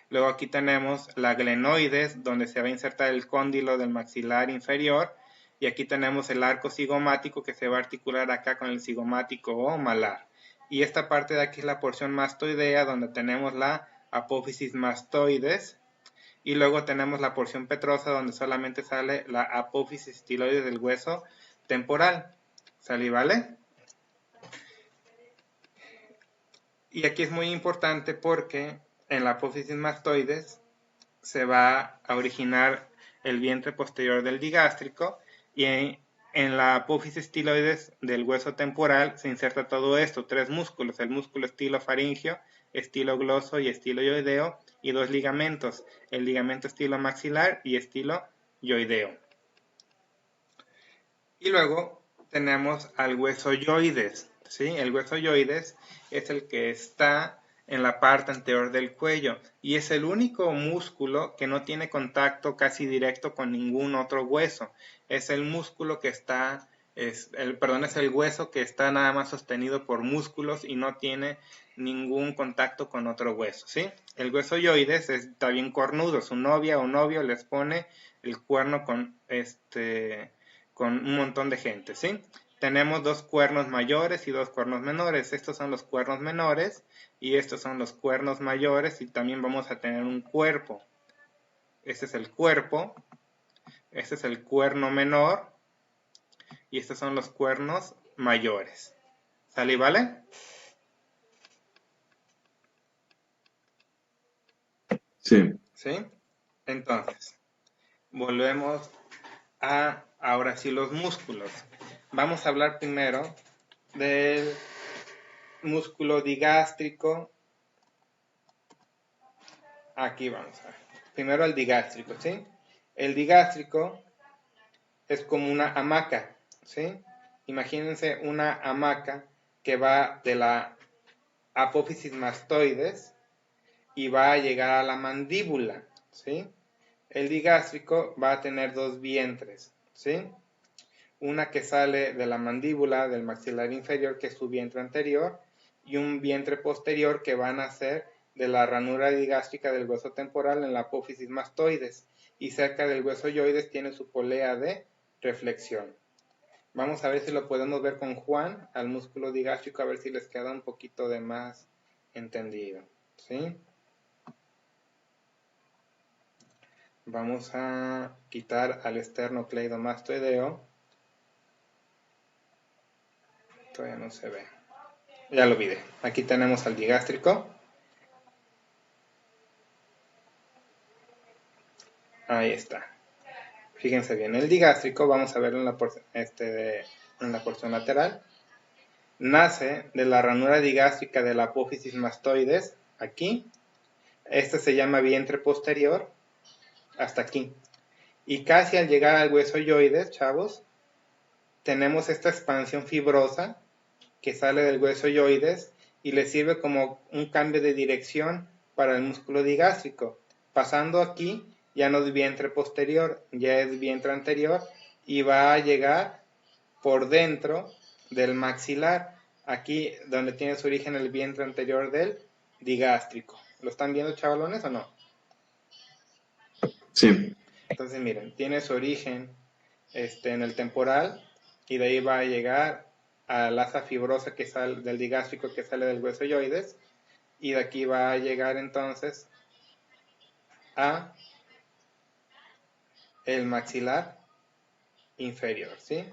Luego aquí tenemos la glenoides, donde se va a insertar el cóndilo del maxilar inferior, y aquí tenemos el arco cigomático que se va a articular acá con el cigomático o malar. Y esta parte de aquí es la porción mastoidea, donde tenemos la apófisis mastoides, y luego tenemos la porción petrosa, donde solamente sale la apófisis estiloides del hueso temporal. ¿Sale, vale? Y aquí es muy importante porque en la apófisis mastoides se va a originar el vientre posterior del digástrico, y en la apófisis estiloides del hueso temporal se inserta todo esto: 3 músculos, el músculo estilofaringeo, estilogloso y estiloioideo, y 2 ligamentos, el ligamento estilomaxilar y estiloioideo. Y luego tenemos al hueso yoides, ¿sí? El hueso yoides es el que está en la parte anterior del cuello, y es el único músculo que no tiene contacto casi directo con ningún otro hueso. Es el músculo que está, es el hueso que está nada más sostenido por músculos y no tiene ningún contacto con otro hueso, ¿sí? El hueso yoides está bien cornudo. Su novia o novio les pone el cuerno con un montón de gente, ¿sí? Tenemos 2 cuernos mayores y 2 cuernos menores. Estos son los cuernos menores y estos son los cuernos mayores, y también vamos a tener un cuerpo. Este es el cuerpo, este es el cuerno menor y estos son los cuernos mayores. ¿Sale, vale? Sí. ¿Sí? Entonces, volvemos a, ahora sí, los músculos. Vamos a hablar primero del músculo digástrico. Aquí vamos a ver. Primero el digástrico, ¿sí? El digástrico es como una hamaca, ¿sí? Imagínense una hamaca que va de la apófisis mastoides y va a llegar a la mandíbula, ¿sí? El digástrico va a tener dos vientres, ¿sí? Una que sale de la mandíbula, del maxilar inferior, que es su vientre anterior, y un vientre posterior que va a nacer de la ranura digástrica del hueso temporal en la apófisis mastoides, y cerca del hueso yoides tiene su polea de reflexión. Vamos a ver si lo podemos ver con Juan, al músculo digástrico, a ver si les queda un poquito de más entendido, ¿sí? Vamos a quitar al esternocleidomastoideo. Todavía no se ve. Ya lo olvidé. Aquí tenemos al digástrico. Ahí está. Fíjense bien, el digástrico, vamos a verlo en la porción lateral. Nace de la ranura digástrica de la apófisis mastoides, aquí. Este se llama vientre posterior, hasta aquí. Y casi al llegar al hueso yoides, chavos, tenemos esta expansión fibrosa que sale del hueso yoides y le sirve como un cambio de dirección para el músculo digástrico. Pasando aquí, ya no es vientre posterior, ya es vientre anterior y va a llegar por dentro del maxilar, aquí donde tiene su origen el vientre anterior del digástrico. ¿Lo están viendo, chavalones, o no? Sí. Entonces, miren, tiene su origen en el temporal y de ahí va a llegar a la asa fibrosa que sale del digástrico que sale del hueso yoides y de aquí va a llegar entonces a el maxilar inferior, ¿sí?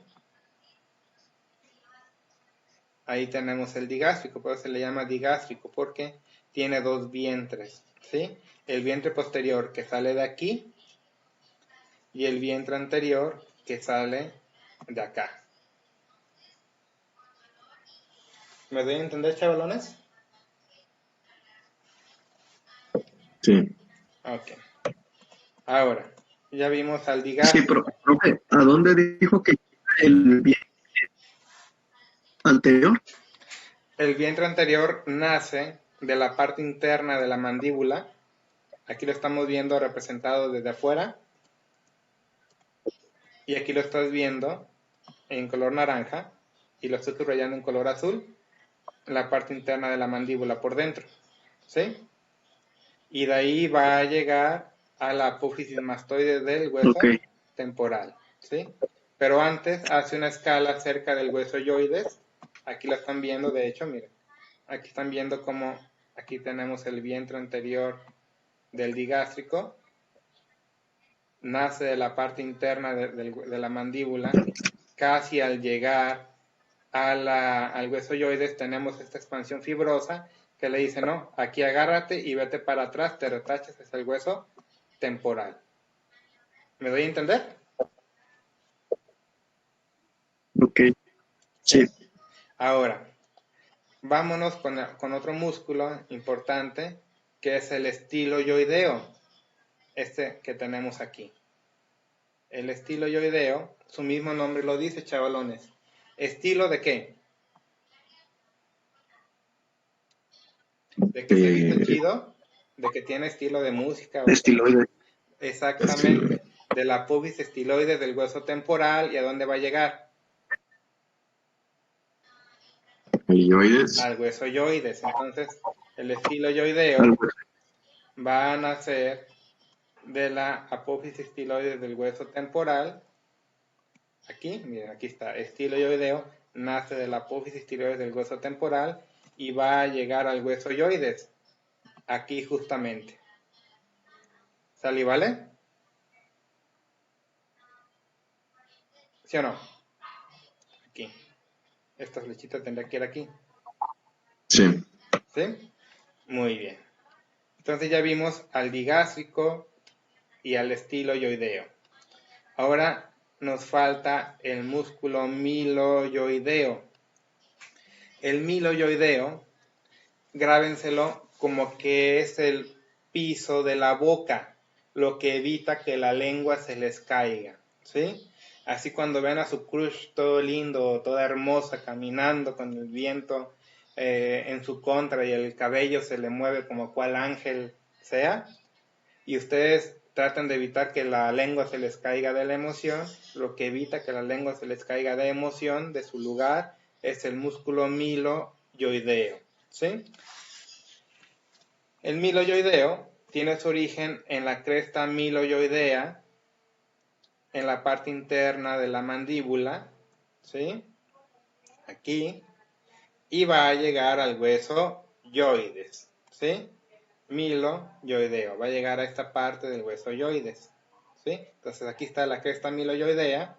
Ahí tenemos el digástrico, por eso se le llama digástrico porque tiene dos vientres, ¿sí? El vientre posterior que sale de aquí y el vientre anterior que sale de acá. ¿Me doy a entender, chavalones? Sí. Ok. Ahora, ya vimos al Sí, digástrico. profe, ¿a dónde dijo que el bien anterior? El vientre anterior nace de la parte interna de la mandíbula. Aquí lo estamos viendo representado desde afuera. Y aquí lo estás viendo en color naranja. Y lo estoy subrayando en color azul. La parte interna de la mandíbula por dentro. ¿Sí? Y de ahí va a llegar a la apófisis mastoide del hueso Ok. temporal. ¿Sí? Pero antes hace una escala cerca del hueso yoides. Aquí lo están viendo, de hecho, miren. Aquí están viendo cómo aquí tenemos el vientre anterior del digástrico. Nace de la parte interna de la mandíbula. Casi al llegar al hueso yoides tenemos esta expansión fibrosa que le dice, no, aquí agárrate y vete para atrás, te retachas hacia el hueso temporal. ¿Me doy a entender? Ok. Sí. Ahora, vámonos con otro músculo importante que es el estiloioideo, este que tenemos aquí. El estiloioideo, su mismo nombre lo dice, chavalones. ¿Estilo de qué? ¿De que se viste chido? ¿De que tiene estilo de música? Estiloide. Exactamente. De la pubis estiloide del hueso temporal. ¿Y a dónde va a llegar? Yoides. Al hueso yoides. Entonces, el estiloioideo Algo. va a nacer de la apófisis estiloide del hueso temporal. Aquí, miren, aquí está. Estiloioideo nace de la apófisis estiloide del hueso temporal y va a llegar al hueso yoides. Aquí justamente. ¿Sale, vale? ¿Sí o no? Aquí. Esta flechita tendrá que ir aquí. Sí. ¿Sí? Muy bien. Entonces ya vimos al digástrico y al estiloyoideo. Ahora nos falta el músculo miloyoideo. El miloyoideo, grábenselo como que es el piso de la boca, lo que evita que la lengua se les caiga, ¿sí? Así cuando ven a su crush todo lindo, toda hermosa, caminando con el viento en su contra y el cabello se le mueve como cual ángel sea, y ustedes tratan de evitar que la lengua se les caiga de la emoción, lo que evita que la lengua se les caiga de emoción de su lugar es el músculo miloyoideo, ¿sí? El miloyoideo tiene su origen en la cresta miloyoidea, en la parte interna de la mandíbula, ¿sí? Aquí, y va a llegar al hueso yoides, ¿sí? Miloyoideo, va a llegar a esta parte del hueso yoides, ¿sí? Entonces aquí está la cresta miloyoidea,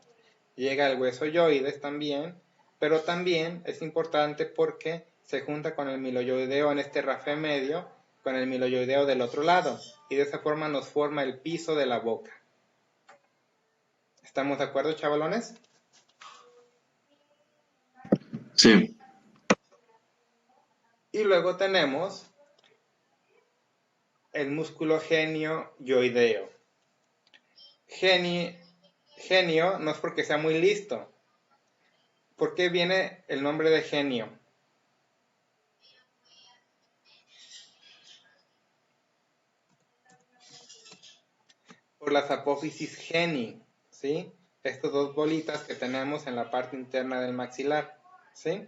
llega al hueso yoides también, pero también es importante porque se junta con el miloyoideo en este rafé medio, con el miloyoideo del otro lado, y de esa forma nos forma el piso de la boca. ¿Estamos de acuerdo, chavalones? Sí. Y luego tenemos el músculo genioyoideo. Genio no es porque sea muy listo. ¿Por qué viene el nombre de genio? Por las apófisis geni, ¿sí? Estas dos bolitas que tenemos en la parte interna del maxilar, ¿sí?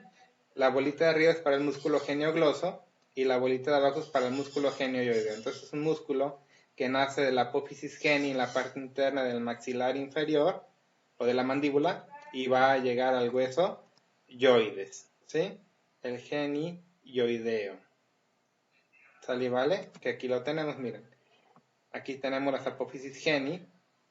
La bolita de arriba es para el músculo geniogloso y la bolita de abajo es para el músculo genioyoideo. Entonces es un músculo que nace de la apófisis geni en la parte interna del maxilar inferior o de la mandíbula y va a llegar al hueso yoides, ¿sí? El genioideo. ¿Sale, vale? Que aquí lo tenemos, miren. Aquí tenemos las apófisis geni,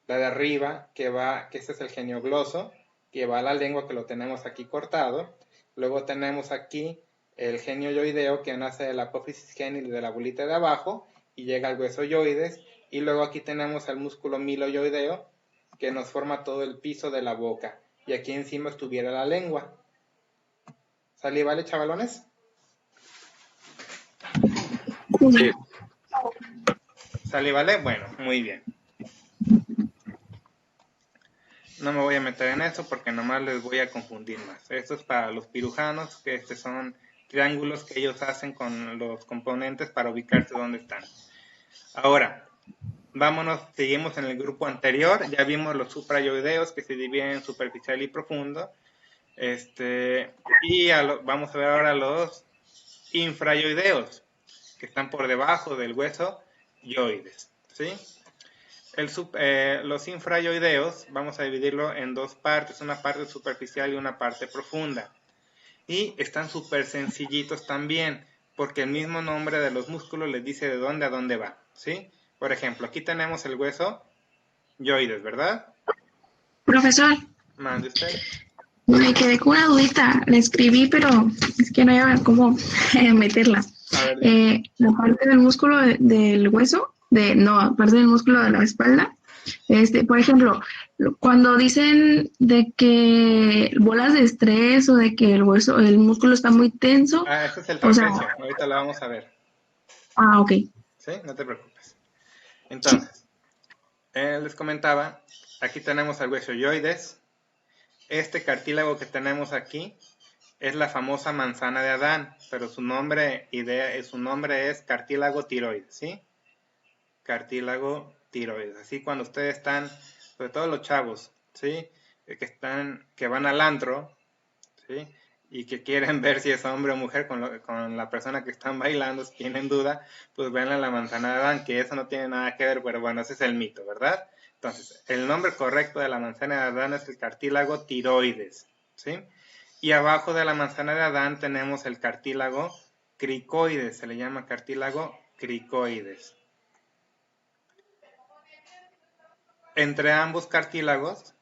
la de arriba, que este es el geniogloso, que va a la lengua, que lo tenemos aquí cortado. Luego tenemos aquí el genioyoideo, que nace de la apófisis geni de la bolita de abajo, y llega al hueso yoides. Y luego aquí tenemos el músculo miloyoideo, que nos forma todo el piso de la boca. Y aquí encima estuviera la lengua. ¿Sale, vale, chavalones? Sí. ¿Sale, vale? Bueno, muy bien. No me voy a meter en eso porque nomás les voy a confundir más. Esto es para los pirujanos, que son triángulos que ellos hacen con los componentes para ubicarse donde están. Ahora, vámonos, seguimos en el grupo anterior. Ya vimos los suprayoideos que se dividen en superficial y profundo. Vamos a ver ahora los infrayoideos, que están por debajo del hueso yoides, ¿sí? Los infrayoideos vamos a dividirlo en dos partes, una parte superficial y una parte profunda. Y están súper sencillitos también, porque el mismo nombre de los músculos les dice de dónde a dónde va, ¿sí? Por ejemplo, aquí tenemos el hueso yoides, ¿verdad? Profesor, Mande usted. me quedé con una dudita. La escribí, pero es que no había cómo meterla. A ver, La parte del músculo del hueso, parte del músculo de la espalda. Por ejemplo, cuando dicen de que bolas de estrés o de que el músculo está muy tenso, este es el o sea, trapecio, ahorita lo vamos a ver, ok. ¿sí? No te preocupes. Entonces, les comentaba, aquí tenemos el hueso yoides. Este cartílago que tenemos aquí es la famosa manzana de Adán, pero su nombre es cartílago tiroides, ¿sí? Cartílago tiroides. Así cuando ustedes están, sobre todo los chavos, ¿sí? Que van al antro, ¿sí? Y que quieren ver si es hombre o mujer con la persona que están bailando, si tienen duda, pues vean a la manzana de Adán, que eso no tiene nada que ver, pero bueno, ese es el mito, ¿verdad? Entonces, el nombre correcto de la manzana de Adán es el cartílago tiroides, ¿sí? Y abajo de la manzana de Adán tenemos el cartílago cricoides, se le llama cartílago cricoides. Entre ambos cartílagos,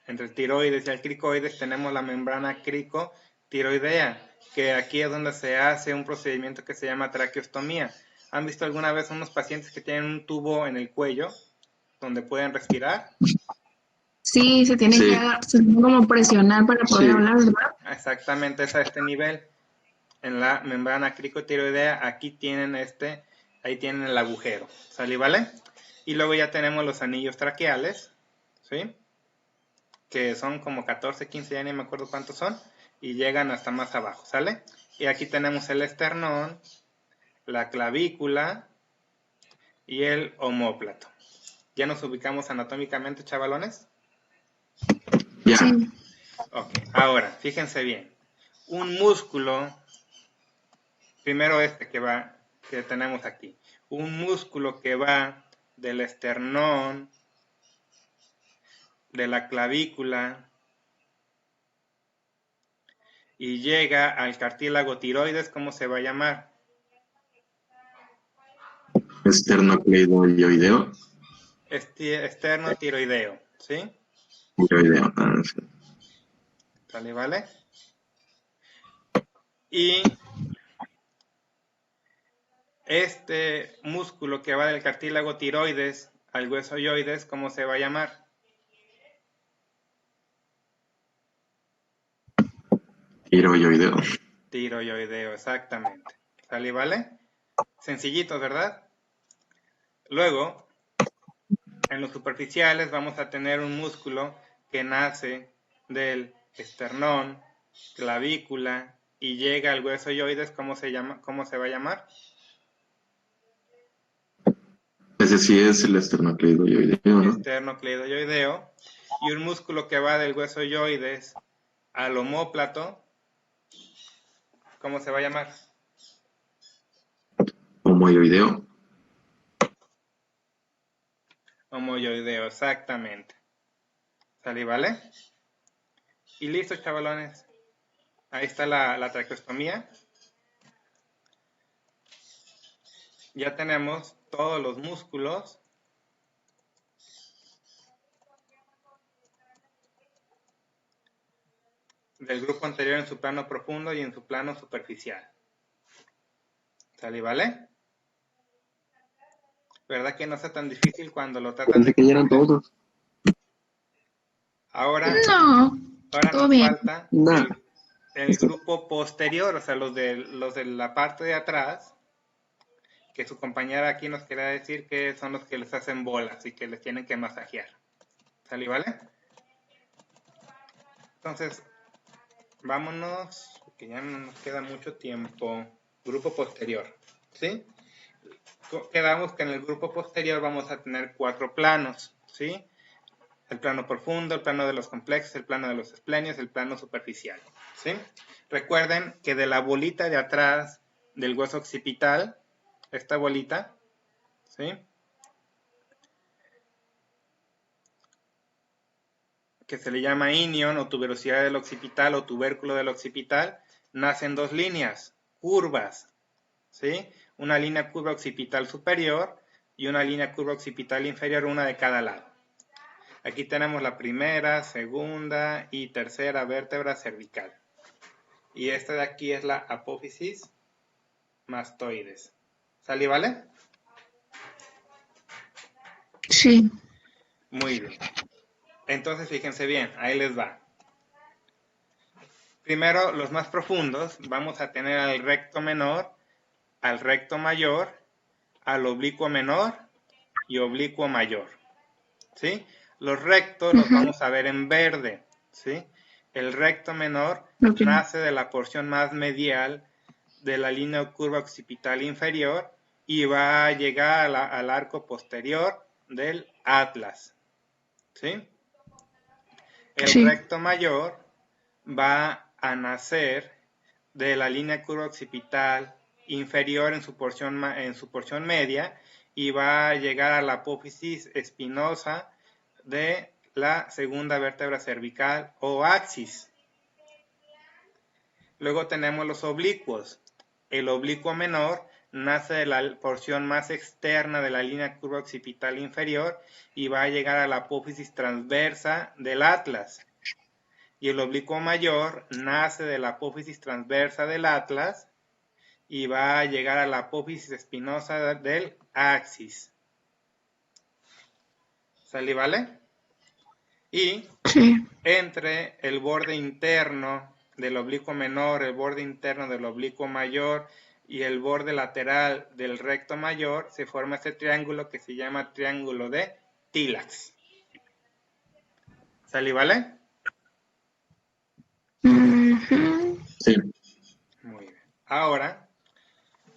entre el tiroides y el cricoides, tenemos la membrana cricotiroidea, que aquí es donde se hace un procedimiento que se llama traqueostomía. ¿Han visto alguna vez unos pacientes que tienen un tubo en el cuello donde pueden respirar? Sí, se tienen Sí. se tienen como presionar para poder Sí. hablar, ¿verdad? Exactamente, es a este nivel. En la membrana cricotiroidea, aquí tienen ahí tienen el agujero, ¿sale? ¿Vale? Y luego ya tenemos los anillos traqueales, ¿sí? Que son como 14, 15, ya ni me acuerdo cuántos son, y llegan hasta más abajo, ¿sale? Y aquí tenemos el esternón, la clavícula y el omóplato. ¿Ya nos ubicamos anatómicamente, chavalones? Ya. Sí. Ok, ahora, fíjense bien. Un músculo, primero que tenemos aquí. Un músculo que va del esternón, de la clavícula, y llega al cartílago tiroides, ¿cómo se va a llamar? Esternocleidoideo. Esternotiroideo, ¿sí? Tiroideo. Ah, sí. ¿Sale, vale? Y este músculo que va del cartílago tiroides al hueso yoides, ¿cómo se va a llamar? Tiroideo. Tiroideo, exactamente. ¿Sale, vale? Sencillitos, ¿verdad? Luego, en los superficiales vamos a tener un músculo que nace del esternón, clavícula y llega al hueso yoides, ¿cómo se llama? ¿Cómo se va a llamar? Ese sí es el esternocleidoideo, ¿no? Esternocleidoideo. Y un músculo que va del hueso yoides al omóplato, ¿cómo se va a llamar? Homoioideo. Homoyoideo, exactamente. ¿Sale, vale? Y listo, chavalones. Ahí está la traqueostomía. Ya tenemos todos los músculos. Del grupo anterior en su plano profundo y en su plano superficial. ¿Sale, vale? ¿Verdad que no sea tan difícil cuando lo tratan Pensé de que ya eran comprender? todos. Ahora No, todo nos bien. falta Nah. el grupo posterior, o sea, los de la parte de atrás, que su compañera aquí nos quería decir que son los que les hacen bolas y que les tienen que masajear. ¿Sale, vale? Entonces, vámonos, porque ya no nos queda mucho tiempo. Grupo posterior, ¿sí? Quedamos que en el grupo posterior vamos a tener 4 planos, ¿sí? El plano profundo, el plano de los complejos, el plano de los esplenios, el plano superficial, ¿sí? Recuerden que de la bolita de atrás del hueso occipital, esta bolita, ¿sí? Que se le llama inion o tuberosidad del occipital o tubérculo del occipital, nacen 2 líneas curvas, ¿sí? Una línea curva occipital superior y una línea curva occipital inferior, una de cada lado. Aquí tenemos la primera, segunda y tercera vértebra cervical. Y esta de aquí es la apófisis mastoides. ¿Sale, vale? Sí. Muy bien. Entonces, fíjense bien, ahí les va. Primero, los más profundos, vamos a tener al recto menor, al recto mayor, al oblicuo menor y oblicuo mayor. ¿Sí? Los rectos los vamos a ver en verde. ¿Sí? El recto menor Ok. nace de la porción más medial de la línea curva occipital inferior y va a llegar al arco posterior del atlas. ¿Sí? El Sí. recto mayor va a nacer de la línea curva occipital inferior en su porción media y va a llegar a la apófisis espinosa de la segunda vértebra cervical o axis. Luego tenemos los oblicuos. El oblicuo menor nace de la porción más externa de la línea curva occipital inferior y va a llegar a la apófisis transversa del atlas. Y el oblicuo mayor nace de la apófisis transversa del atlas y va a llegar a la apófisis espinosa del axis. ¿Sale, vale? Y Sí. entre el borde interno del oblicuo menor, el borde interno del oblicuo mayor y el borde lateral del recto mayor, se forma este triángulo que se llama triángulo de Thilax. ¿Sale, vale? Ujú. Sí. Muy bien. Ahora,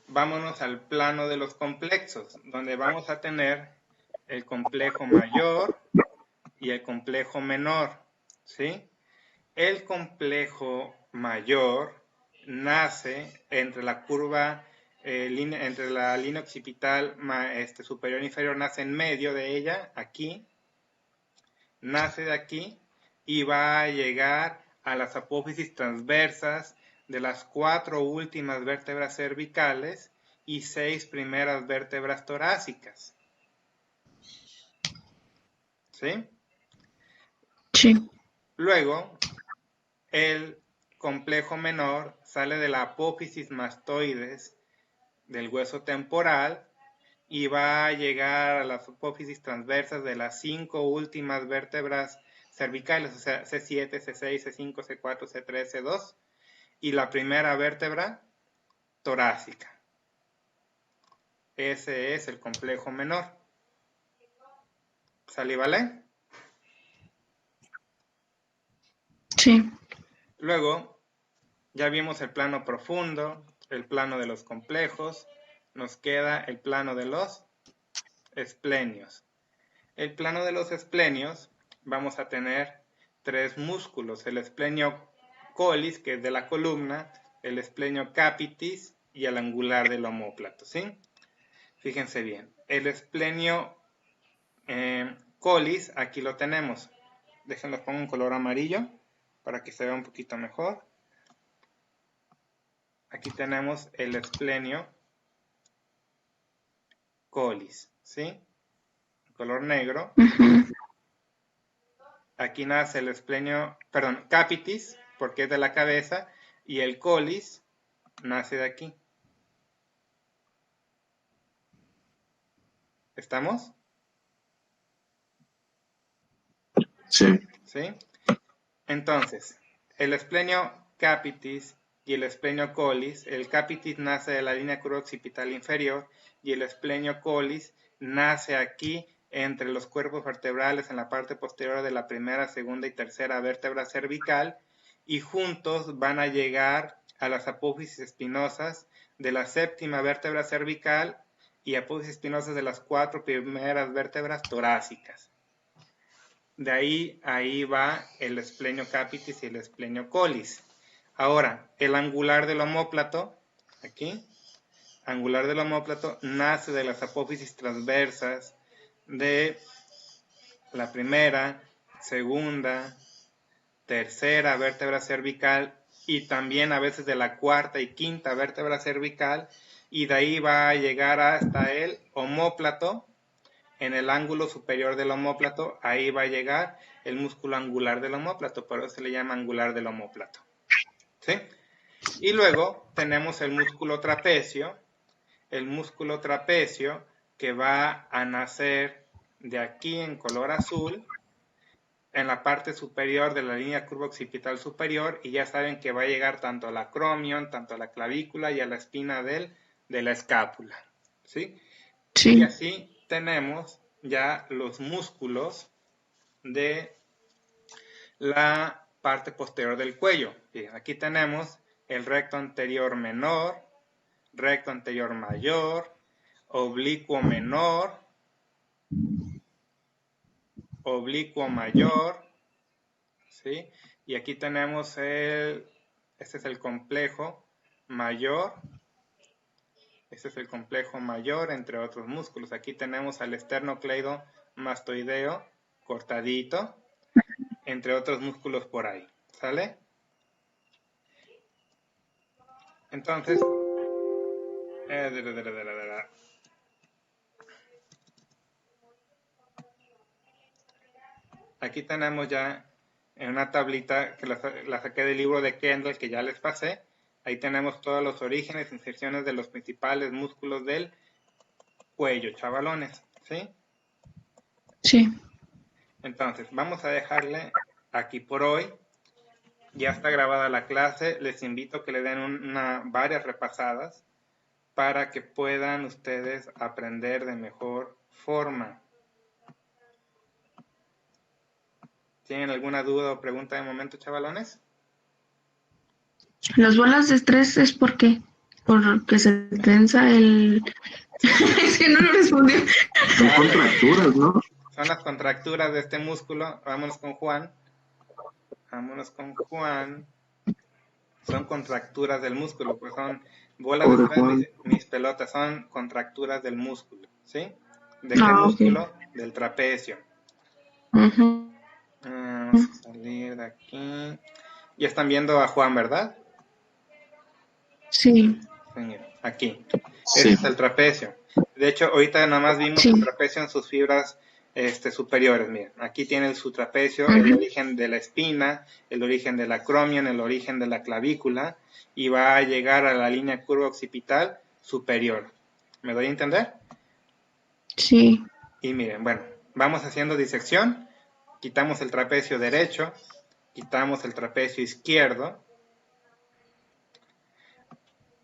vámonos al plano de los complejos, donde vamos a tener el complejo mayor y el complejo menor, ¿sí? El complejo mayor nace entre la curva, entre la línea occipital superior e inferior, nace en medio de ella, aquí, nace de aquí y va a llegar a las apófisis transversas de las 4 últimas vértebras cervicales y 6 primeras vértebras torácicas. ¿Sí? Sí. Luego, el complejo menor sale de la apófisis mastoides del hueso temporal y va a llegar a las apófisis transversas de las 5 últimas vértebras cervicales, o sea, C7, C6, C5, C4, C3, C2, y la primera vértebra torácica. Ese es el complejo menor. ¿Sale, vale? Sí. Luego, ya vimos el plano profundo, el plano de los complejos, nos queda el plano de los esplenios. El plano de los esplenios vamos a tener 3 músculos, el esplenio collis, que es de la columna, el esplenio capitis y el angular del omóplato, ¿sí? Fíjense bien, el esplenio collis, aquí lo tenemos. Déjenlo pongo en color amarillo para que se vea un poquito mejor. Aquí tenemos el esplenio collis, ¿sí? Color negro. Ujú. Aquí nace el esplenio, perdón, capitis, porque es de la cabeza, y el collis nace de aquí. ¿Estamos? Sí. ¿Sí? Entonces, el esplenio capitis y el esplenio collis, el capitis nace de la línea curva occipital inferior y el esplenio collis nace aquí entre los cuerpos vertebrales en la parte posterior de la primera, segunda y tercera vértebra cervical y juntos van a llegar a las apófisis espinosas de la séptima vértebra cervical y apófisis espinosas de las 4 primeras vértebras torácicas. De ahí va el esplenio capitis y el esplenio collis. Ahora, el angular del omóplato, aquí, angular del omóplato, nace de las apófisis transversas de la primera, segunda, tercera vértebra cervical y también a veces de la cuarta y quinta vértebra cervical, y de ahí va a llegar hasta el omóplato. En el ángulo superior del omóplato, ahí va a llegar el músculo angular del omóplato, por eso se le llama angular del omóplato. ¿Sí? Y luego tenemos el músculo trapecio que va a nacer de aquí en color azul, en la parte superior de la línea curva occipital superior, y ya saben que va a llegar tanto al acromion, tanto a la clavícula y a la espina de la escápula. ¿Sí? Y Sí. así tenemos ya los músculos de la parte posterior del cuello. Aquí tenemos el recto anterior menor, recto anterior mayor, oblicuo menor, oblicuo mayor, ¿sí? Y aquí tenemos este es el complejo mayor, este es el complejo mayor, entre otros músculos. Aquí tenemos al esternocleidomastoideo cortadito, entre otros músculos por ahí, ¿sale? Entonces, aquí tenemos ya en una tablita que la saqué del libro de Kendall que ya les pasé. Ahí tenemos todos los orígenes, inserciones de los principales músculos del cuello, chavalones, ¿sí? Sí. Entonces, vamos a dejarle aquí por hoy. Ya está grabada la clase. Les invito a que le den varias repasadas para que puedan ustedes aprender de mejor forma. ¿Tienen alguna duda o pregunta de momento, chavalones? Las bolas de estrés es porque se tensa el... Es que no lo respondió. Son contracturas, ¿no? Son las contracturas de este músculo. Vámonos con Juan. Vámonos con Juan. Son contracturas del músculo, pues son bolas de Pobre estrés, Juan. mis pelotas, son contracturas del músculo, ¿sí? ¿De qué Ah, ok. músculo? Del trapecio. Ujú. Vamos a salir de aquí. Ya están viendo a Juan, ¿verdad? Sí, Sí, mira, aquí. Sí. Ese es el trapecio. De hecho, ahorita nada más vimos Sí. el trapecio en sus fibras superiores. Miren, aquí tiene su trapecio, el Ujú. origen de la espina, el origen del acromion, el origen de la clavícula, y va a llegar a la línea curva occipital superior. ¿Me doy a entender? Sí. Y miren, bueno, vamos haciendo disección. Quitamos el trapecio derecho, quitamos el trapecio izquierdo.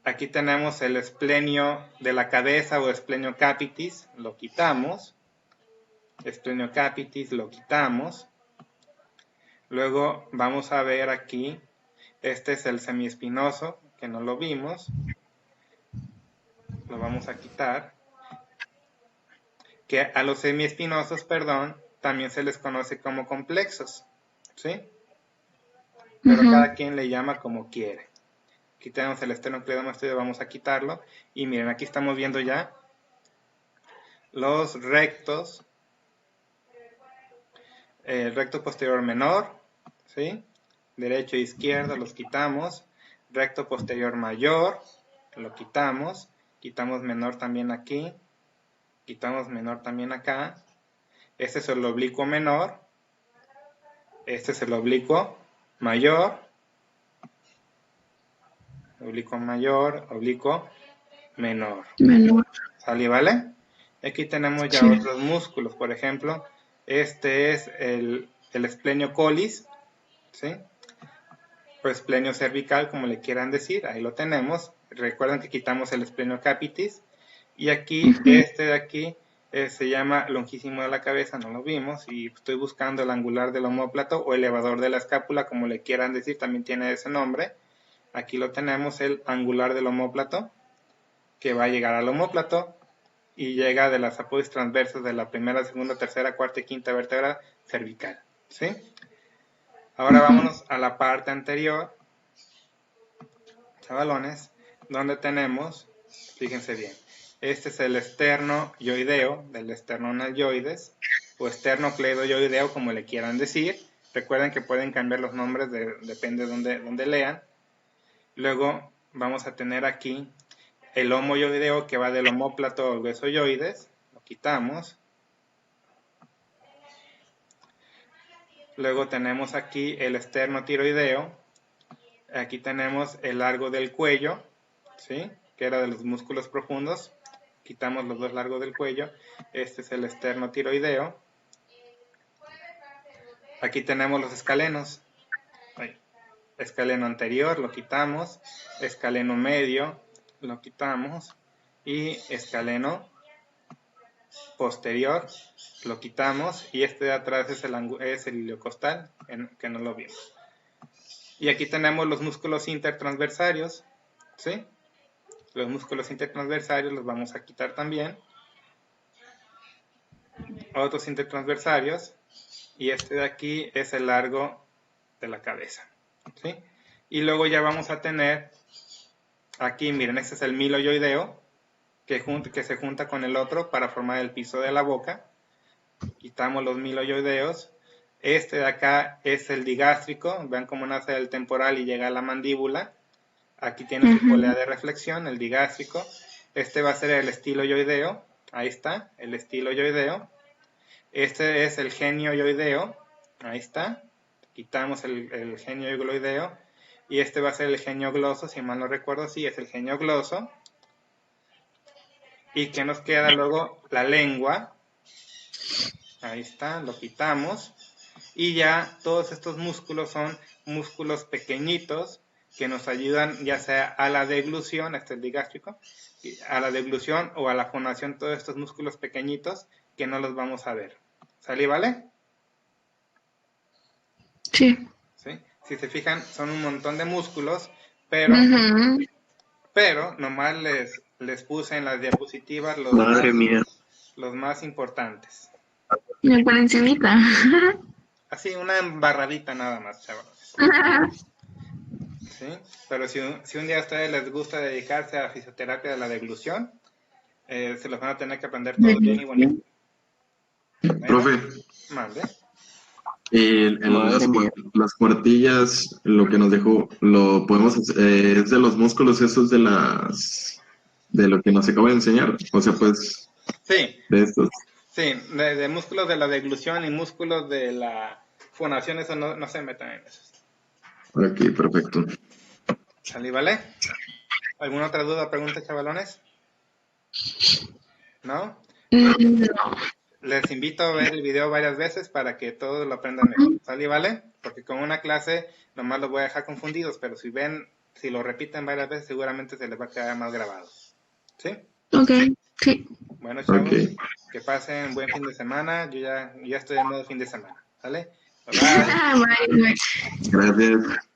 Aquí tenemos el esplenio de la cabeza o esplenio capitis, lo quitamos. Esplenio capitis, lo quitamos. Luego vamos a ver aquí, este es el semiespinoso, que no lo vimos. Lo vamos a quitar. Que a los semiespinosos, perdón, también se les conoce como complexos, ¿sí? Pero Ujú. cada quien le llama como quiere. Aquí tenemos el esternocleidomastoideo, vamos a quitarlo. Y miren, aquí estamos viendo ya los rectos. El recto posterior menor, ¿sí? Derecho e izquierdo los quitamos. Recto posterior mayor, lo quitamos. Quitamos menor también aquí. Quitamos menor también acá. Este es el oblicuo menor. Este es el oblicuo mayor. Oblicuo mayor, oblicuo menor. Menor. ¿Sale, vale? Aquí tenemos ya Sí. otros músculos. Por ejemplo, este es el esplenio collis, ¿sí? O esplenio cervical, como le quieran decir, ahí lo tenemos. Recuerden que quitamos el esplenio capitis. Y aquí, Ujú. este de aquí, se llama longísimo de la cabeza, no lo vimos. Y estoy buscando el angular del omóplato o elevador de la escápula, como le quieran decir, también tiene ese nombre. Aquí lo tenemos, el angular del omóplato, que va a llegar al omóplato y llega de las apófisis transversas de la primera, segunda, tercera, cuarta y quinta vértebra cervical, ¿sí? Ahora vámonos a la parte anterior, chavalones, donde tenemos, fíjense bien, este es el esternoioideo, del esternonalioides, o esternocleidoioideo, como le quieran decir. Recuerden que pueden cambiar los nombres, depende de donde lean. Luego vamos a tener aquí el homoioideo, que va del omóplato al huesoioides, lo quitamos. Luego tenemos aquí el esternotiroideo. Aquí tenemos el largo del cuello, ¿sí? Que era de los músculos profundos. Quitamos los dos largos del cuello. Este es el esternotiroideo. Aquí tenemos los escalenos. Escaleno anterior, lo quitamos. Escaleno medio, lo quitamos. Y escaleno posterior, lo quitamos. Y este de atrás es el iliocostal, que no lo vimos. Y aquí tenemos los músculos intertransversarios, ¿sí? Los músculos intertransversarios los vamos a quitar también. Otros intertransversarios. Y este de aquí es el largo de la cabeza, ¿sí? Y luego ya vamos a tener, aquí miren, este es el miloioideo, que se junta con el otro para formar el piso de la boca. Quitamos los miloioideos. Este de acá es el digástrico, vean cómo nace del temporal y llega a la mandíbula. Aquí tiene su polea de reflexión, el digástrico. Este va a ser el estiloioideo. Ahí está, el estiloioideo. Este es el genioioideo. Ahí está. Quitamos el genioioideo. y este va a ser el genioglosso, si mal no recuerdo, sí, es el genioglosso. ¿Y qué nos queda luego? La lengua. Ahí está, lo quitamos. Y ya todos estos músculos son músculos pequeñitos que nos ayudan ya sea a la deglución, este es el digástrico, a la deglución o a la fonación, todos estos músculos pequeñitos que no los vamos a ver. ¿Sale, vale? Sí. ¿Sí? Si se fijan, son un montón de músculos, pero, Ujú. pero nomás les puse en las diapositivas Madre mía. los más importantes. Y por encimita. Así, una embarradita nada más, chavales. ¿Sí? Pero si un día a ustedes les gusta dedicarse a la fisioterapia de la deglución, se los van a tener que aprender todo bien y bonito. Profe, Mande. Madre mía. las cuartillas, lo que nos dejó, lo podemos hacer, es de los músculos esos de lo que nos acaba de enseñar. O sea, pues, Sí, de estos. sí, de músculos de la deglución y músculos de la fonación, eso no se metan en eso. Aquí, perfecto. ¿Salí, vale? ¿Alguna otra duda o pregunta, chavalones? ¿No? No. Les invito a ver el video varias veces para que todos lo aprendan mejor. ¿Salí, vale? Porque con una clase nomás los voy a dejar confundidos, pero si lo repiten varias veces, seguramente se les va a quedar más grabado. ¿Sí? Ok, sí. Bueno, chavos, Ok. que pasen buen fin de semana. Yo ya estoy en modo fin de semana. ¿Sale? Bye bye. Bye, bye. Gracias.